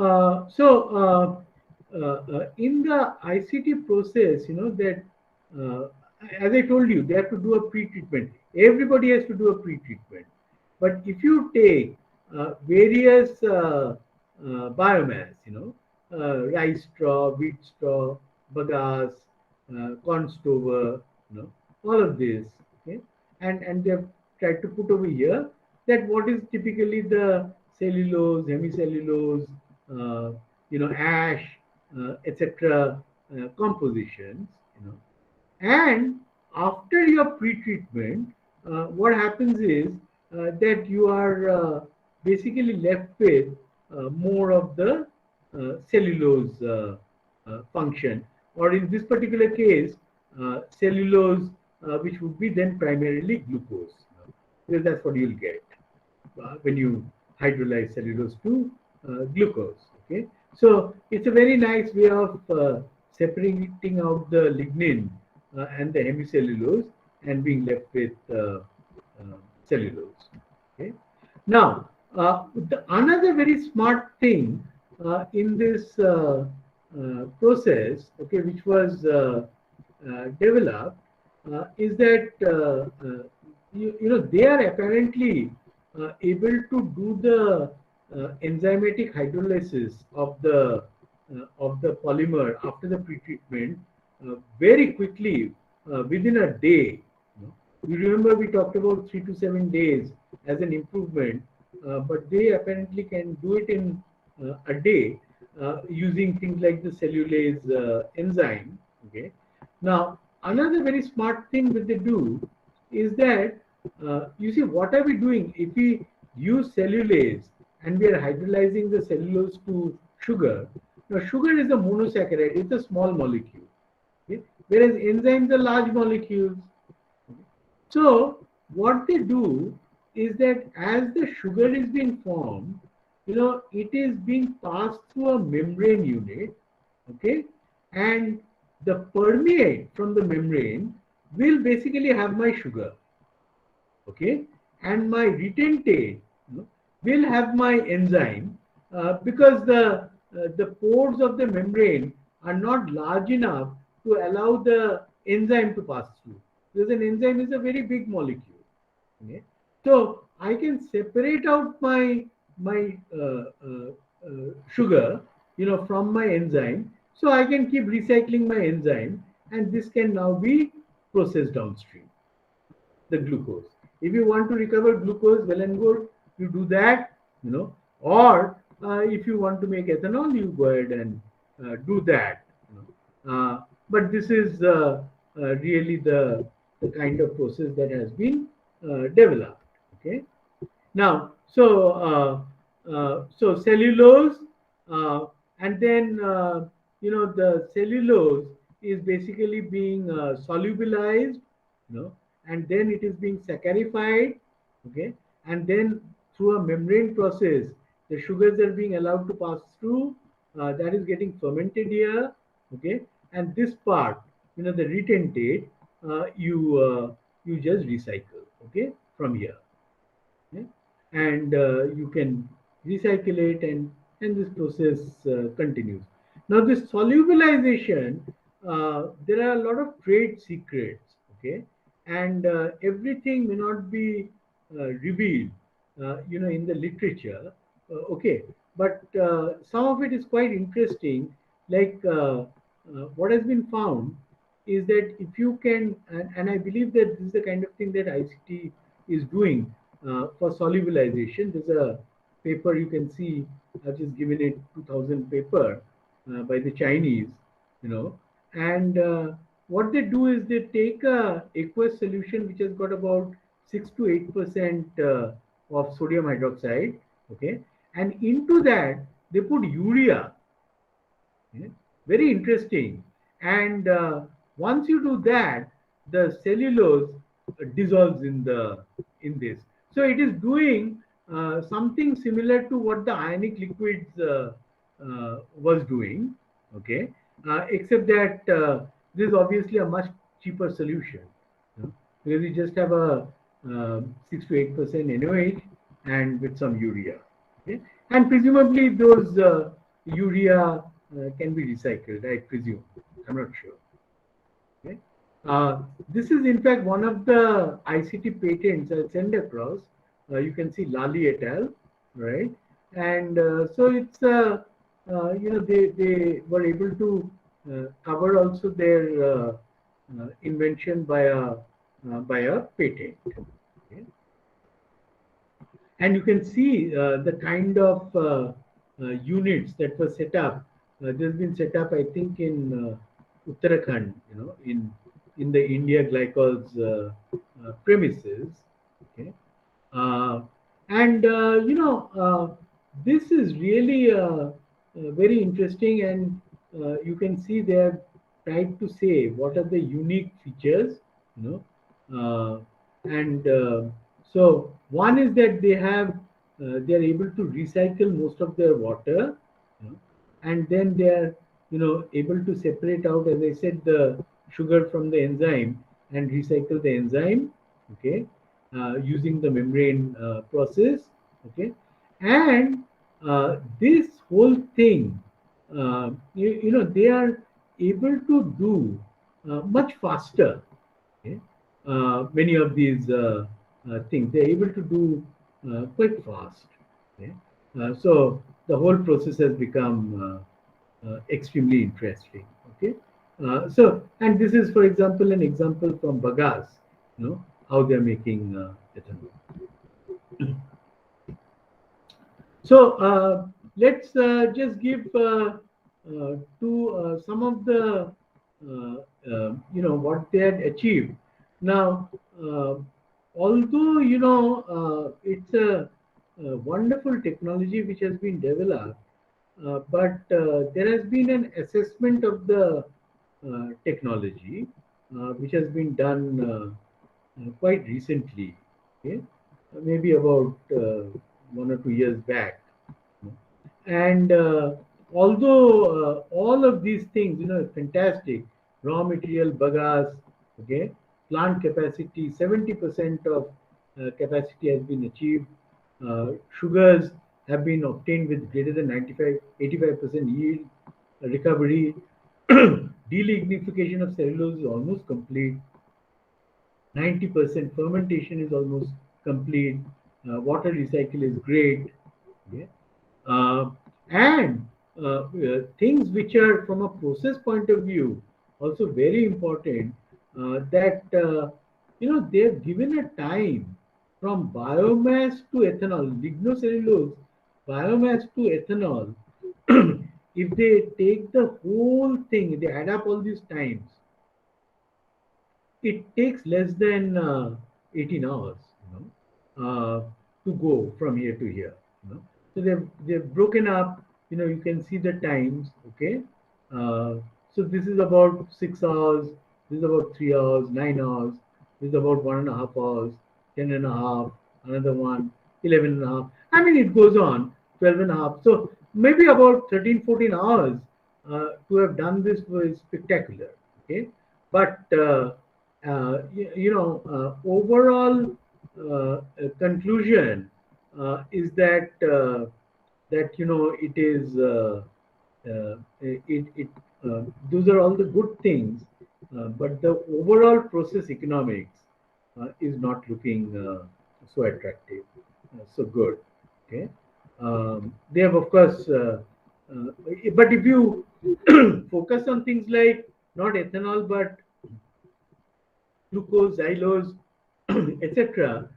in the ICT process, that uh, as I told you, they have to do a pre-treatment. Everybody has to do a pre-treatment. But if you take various biomass, rice straw, wheat straw, bagasse, corn stover, all of this, okay, and they've tried to put over here that what is typically the cellulose, hemicellulose, ash, etc. Compositions, and after your pre-treatment, what happens is that you are basically left with more of the cellulose function, or in this particular case, cellulose, which would be then primarily glucose, because that's what you'll get when you hydrolyze cellulose to glucose. Okay, so it's a very nice way of separating out the lignin and the hemicellulose and being left with cellulose. Okay, now another very smart thing in this process, okay, which was developed, is that they are apparently able to do the enzymatic hydrolysis of the polymer after the pretreatment very quickly, within a day. You remember we talked about 3 to 7 days as an improvement, but they apparently can do it in a day using things like the cellulase enzyme. Okay. Now, another very smart thing that they do is that you see, what are we doing if we use cellulase and we are hydrolyzing the cellulose to sugar? Now, sugar is a monosaccharide; it's a small molecule, okay? Whereas enzymes are large molecules. So, what they do is that as the sugar is being formed, it is being passed through a membrane unit, okay, and the permeate from the membrane will basically have my sugar, okay, and my retentate will have my enzyme, because the pores of the membrane are not large enough to allow the enzyme to pass through, because an enzyme is a very big molecule. Okay, so I can separate out my sugar, from my enzyme, so I can keep recycling my enzyme, and this can now be processed downstream, the glucose. If you want to recover glucose, well and good, you do that, or if you want to make ethanol, you go ahead and do that. But this is really the kind of process that has been developed. Okay. Now, so cellulose, and then the cellulose is basically being solubilized, and then it is being saccharified, okay, and then through a membrane process, the sugars are being allowed to pass through. That is getting fermented here, okay, and this part, the retentate, you just recycle, okay, from here. Yeah? And you can recycle it, and this process continues. Now this solubilization, there are a lot of trade secrets, okay, and everything may not be revealed in the literature, okay, but some of it is quite interesting, like what has been found is that if you can, and I believe that this is the kind of thing that ICT is doing for solubilization. There's a paper you can see, I've just given it 2000 paper by the Chinese, and what they do is they take a aqueous solution which has got about 6 to 8% of sodium hydroxide, okay, and into that they put urea. Yeah, very interesting. And once you do that, the cellulose dissolves in this. So it is doing something similar to what the ionic liquids was doing, okay, except that this is obviously a much cheaper solution, because you just have a 6 to 8% NOH and with some urea, okay, and presumably those urea can be recycled, I presume. I'm not sure. Okay. This is in fact one of the ICT patents I'll send across. You can see Lali et al. Right, and so it's they were able to cover also their invention by a patent. Okay. And you can see the kind of units that were set up. This has been set up, I think, in Uttarakhand, in the India Glycol's premises. Okay, uh, and this is really very interesting, and you can see they have tried to say what are the unique features, and so one is that they are able to recycle most of their water, and then they are able to separate out, as I said, the sugar from the enzyme and recycle the enzyme, okay, using the membrane process, okay, and this whole thing, they are able to do much faster. Okay? Many of these things they're able to do quite fast. Okay? So the whole process has become extremely interesting. Okay, and this is, for example, an example from Bagas, how they're making ethanol. So let's just give to some of the what they had achieved. Now, although it's a wonderful technology which has been developed, but there has been an assessment of the technology which has been done quite recently. Okay, maybe about 1 or 2 years back. And although all of these things, fantastic, raw material, bagasse, okay, plant capacity, 70% of capacity has been achieved. Sugars have been obtained with greater than 95, 85% yield recovery. Delignification of cellulose is almost complete. 90% fermentation is almost complete. Water recycle is great. Okay. Uh, and things which are from a process point of view also very important, that they have given a time from biomass to ethanol, lignocellulose, biomass to ethanol. If they take the whole thing, they add up all these times, it takes less than 18 hours, to go from here to here. So they've broken up. You can see the times. Okay, uh, so this is about 6 hours. This is about 3 hours, 9 hours. This is about 1.5 hours, 10.5. Another one, 11.5. I mean, it goes on 12.5. So maybe about 13, 14 hours to have done this was spectacular. Okay, but overall conclusion is that it is it those are all the good things, but the overall process economics is not looking so attractive, so good. Okay, they have, of course, but if you focus on things like not ethanol but glucose, xylose, etc.,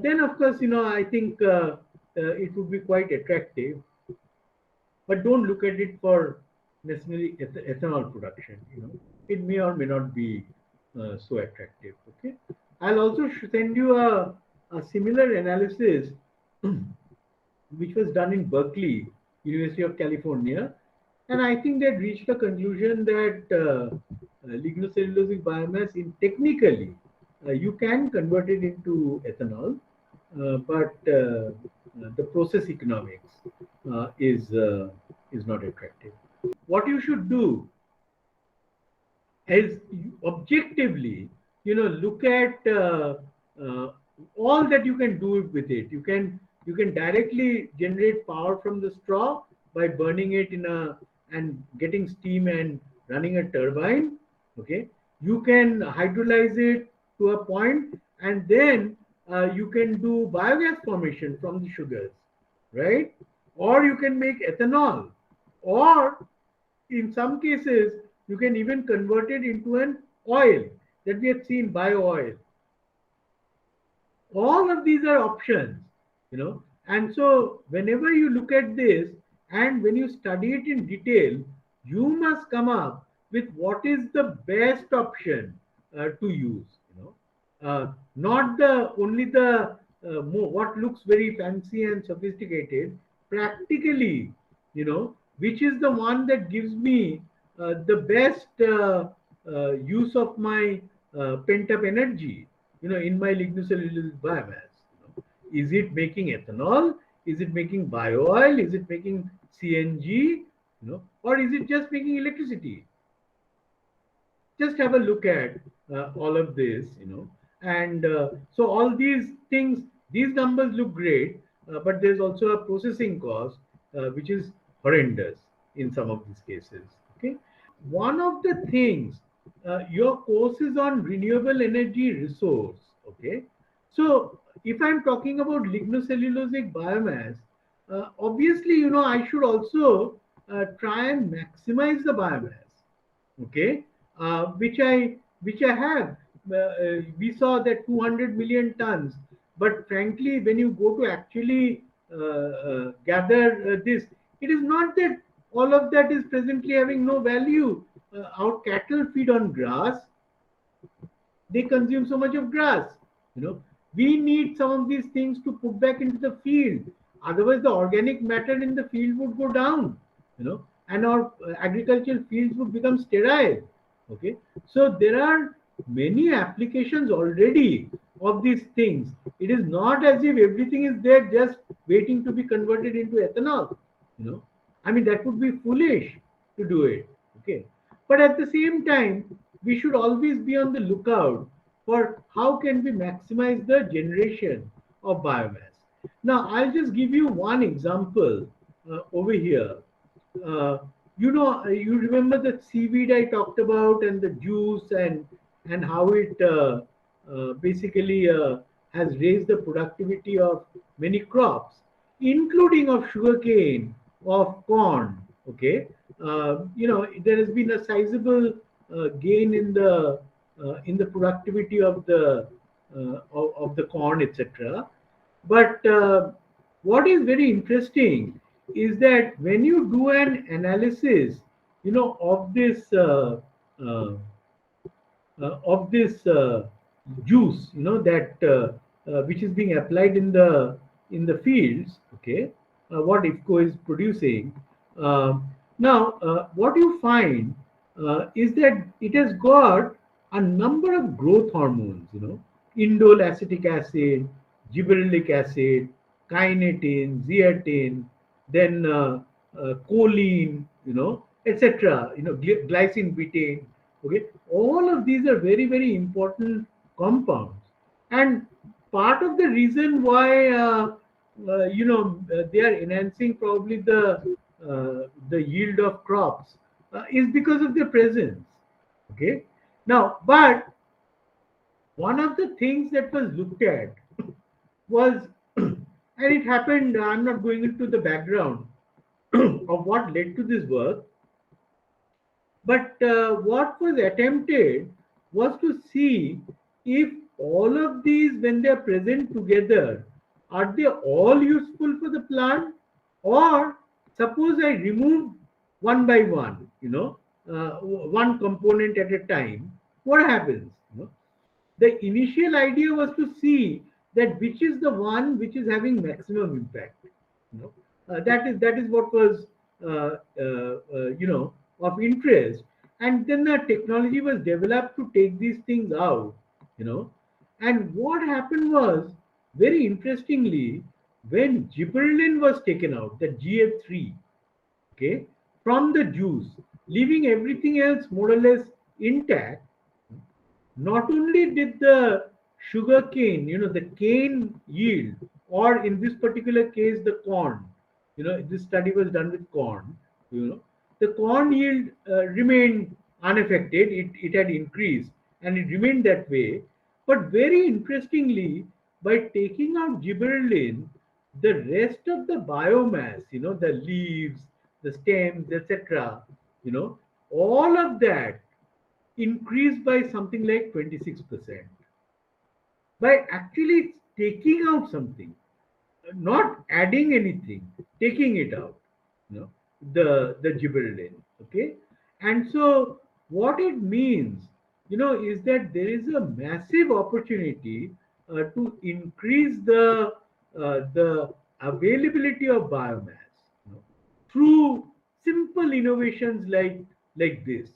then of course, I think it would be quite attractive. But don't look at it for necessarily ethanol production. It may or may not be so attractive. Okay, I'll also send you a similar analysis which was done in Berkeley, University of California, and I think they reached a conclusion that lignocellulosic biomass, in technically, you can convert it into ethanol, but the process economics is not attractive. What you should do is objectively, look at uh, all that you can do with it. You can directly generate power from the straw by burning it and getting steam and running a turbine. Okay, you can hydrolyze it to a point, and then you can do biogas formation from the sugars, right? Or you can make ethanol, or in some cases you can even convert it into an oil that we have seen, bio oil. All of these are options, and so whenever you look at this and when you study it in detail, you must come up with what is the best option to use. Not the only the what looks very fancy and sophisticated. Practically, which is the one that gives me the best use of my pent up energy, in my lignocellulosic biomass. Is it making ethanol? Is it making bio oil? Is it making CNG? Or is it just making electricity? Just have a look at all of this, and so all these things, these numbers look great, but there's also a processing cost which is horrendous in some of these cases. Okay, one of the things, your course is on renewable energy resource. Okay, so if I'm talking about lignocellulosic biomass, obviously, I should also try and maximize the biomass. Okay, which I have. We saw that 200 million tons, but frankly, when you go to actually gather this, it is not that all of that is presently having no value. Our cattle feed on grass; they consume so much of grass. You know, we need some of these things to put back into the field. Otherwise, the organic matter in the field would go down. And our agricultural fields would become sterile. Okay, so there are many applications already of these things. It is not as if everything is there just waiting to be converted into ethanol. I mean, that would be foolish to do it. Okay, but at the same time, we should always be on the lookout for how can we maximize the generation of biomass. Now, I'll just give you one example over here. uh, you remember the seaweed I talked about, and the juice, and how it basically has raised the productivity of many crops, including of sugarcane, of corn. Okay, there has been a sizable gain in the productivity of the corn, etc. But what is very interesting is that when you do an analysis, of this uh, of this juice, that which is being applied in the fields. Okay, what IFCO is producing. Now, what you find is that it has got a number of growth hormones. Indole acetic acid, gibberellic acid, kinetin, zeatin, then choline, etc. Glycine, betaine. Okay, all of these are very, very important compounds, and part of the reason why they are enhancing probably the yield of crops is because of their presence. Okay, now, but one of the things that was looked at was, and it happened. I'm not going into the background of what led to this work, but what was attempted was to see if all of these, when they are present together, are they all useful for the plant, or suppose I remove one by one, one component at a time, what happens? The initial idea was to see that which is the one which is having maximum impact. That is what was of interest, and then the technology was developed to take these things out. You know, and what happened was, very interestingly, when gibberellin was taken out, the GA3, okay, from the juice, leaving everything else more or less intact, not only did the sugar cane, the cane yield, or in this particular case, the corn, this study was done with corn, the corn yield remained unaffected. It had increased and it remained that way. But very interestingly, by taking out gibberellin, the rest of the biomass, the leaves, the stems, etc., all of that increased by something like 26% by actually taking out something, not adding anything, taking it out, the gibberellin. Okay, and so what it means, is that there is a massive opportunity to increase the availability of biomass, through simple innovations like this.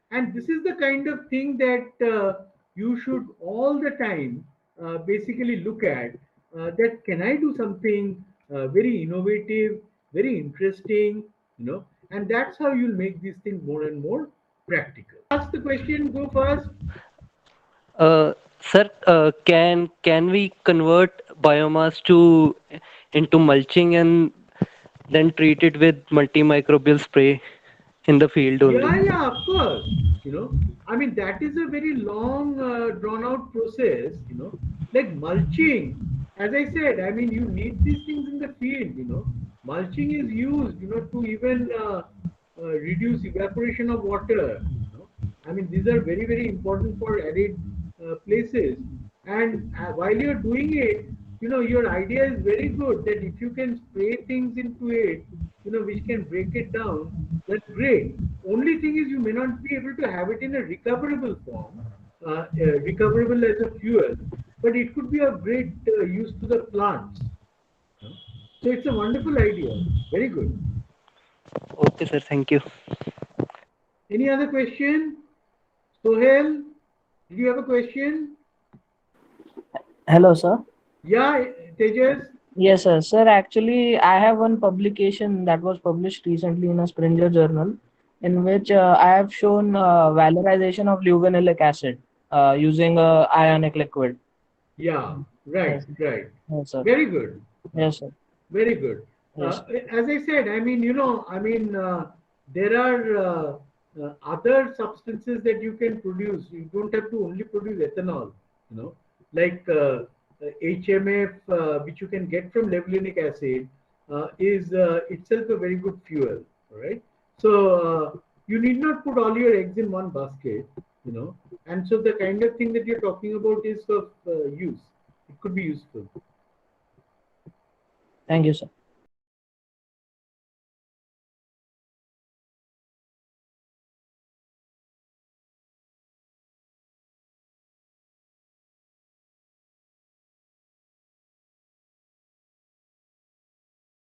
And this is the kind of thing that you should all the time basically look at, that can I do something very innovative, very interesting, and that's how you'll make these things more and more practical. Ask the question, go first. Sir, can we convert biomass to into mulching and then treat it with multimicrobial spray in the field only? Yeah, of course. I mean, that is a very long, drawn out process, like mulching. As I said, I mean, you need these things in the field, Mulching is used, to even reduce evaporation of water, I mean, these are very, very important for arid places. And while you're doing it, your idea is very good, that if you can spray things into it, which can break it down, that's great. Only thing is, you may not be able to have it in a recoverable form, recoverable as a fuel, but it could be of great use to the plants. So it's a wonderful idea. Very good. Okay, sir. Thank you. Any other question? Sohail, did you have a question? Hello, sir. Yeah, Tejas. Yes, sir. Sir, actually, I have one publication that was published recently in a Springer journal, in which I have shown valorization of lignocellulosic acid using a ionic liquid. Yeah, right, Yes, right. yes, sir. Very good. Yes, sir. Very good. Yes. As I said, I mean, there are other substances that you can produce. You don't have to only produce ethanol, like HMF, which you can get from levulinic acid, is itself a very good fuel. All right. So you need not put all your eggs in one basket, and so the kind of thing that you're talking about is of use. It could be useful. Thank you, sir.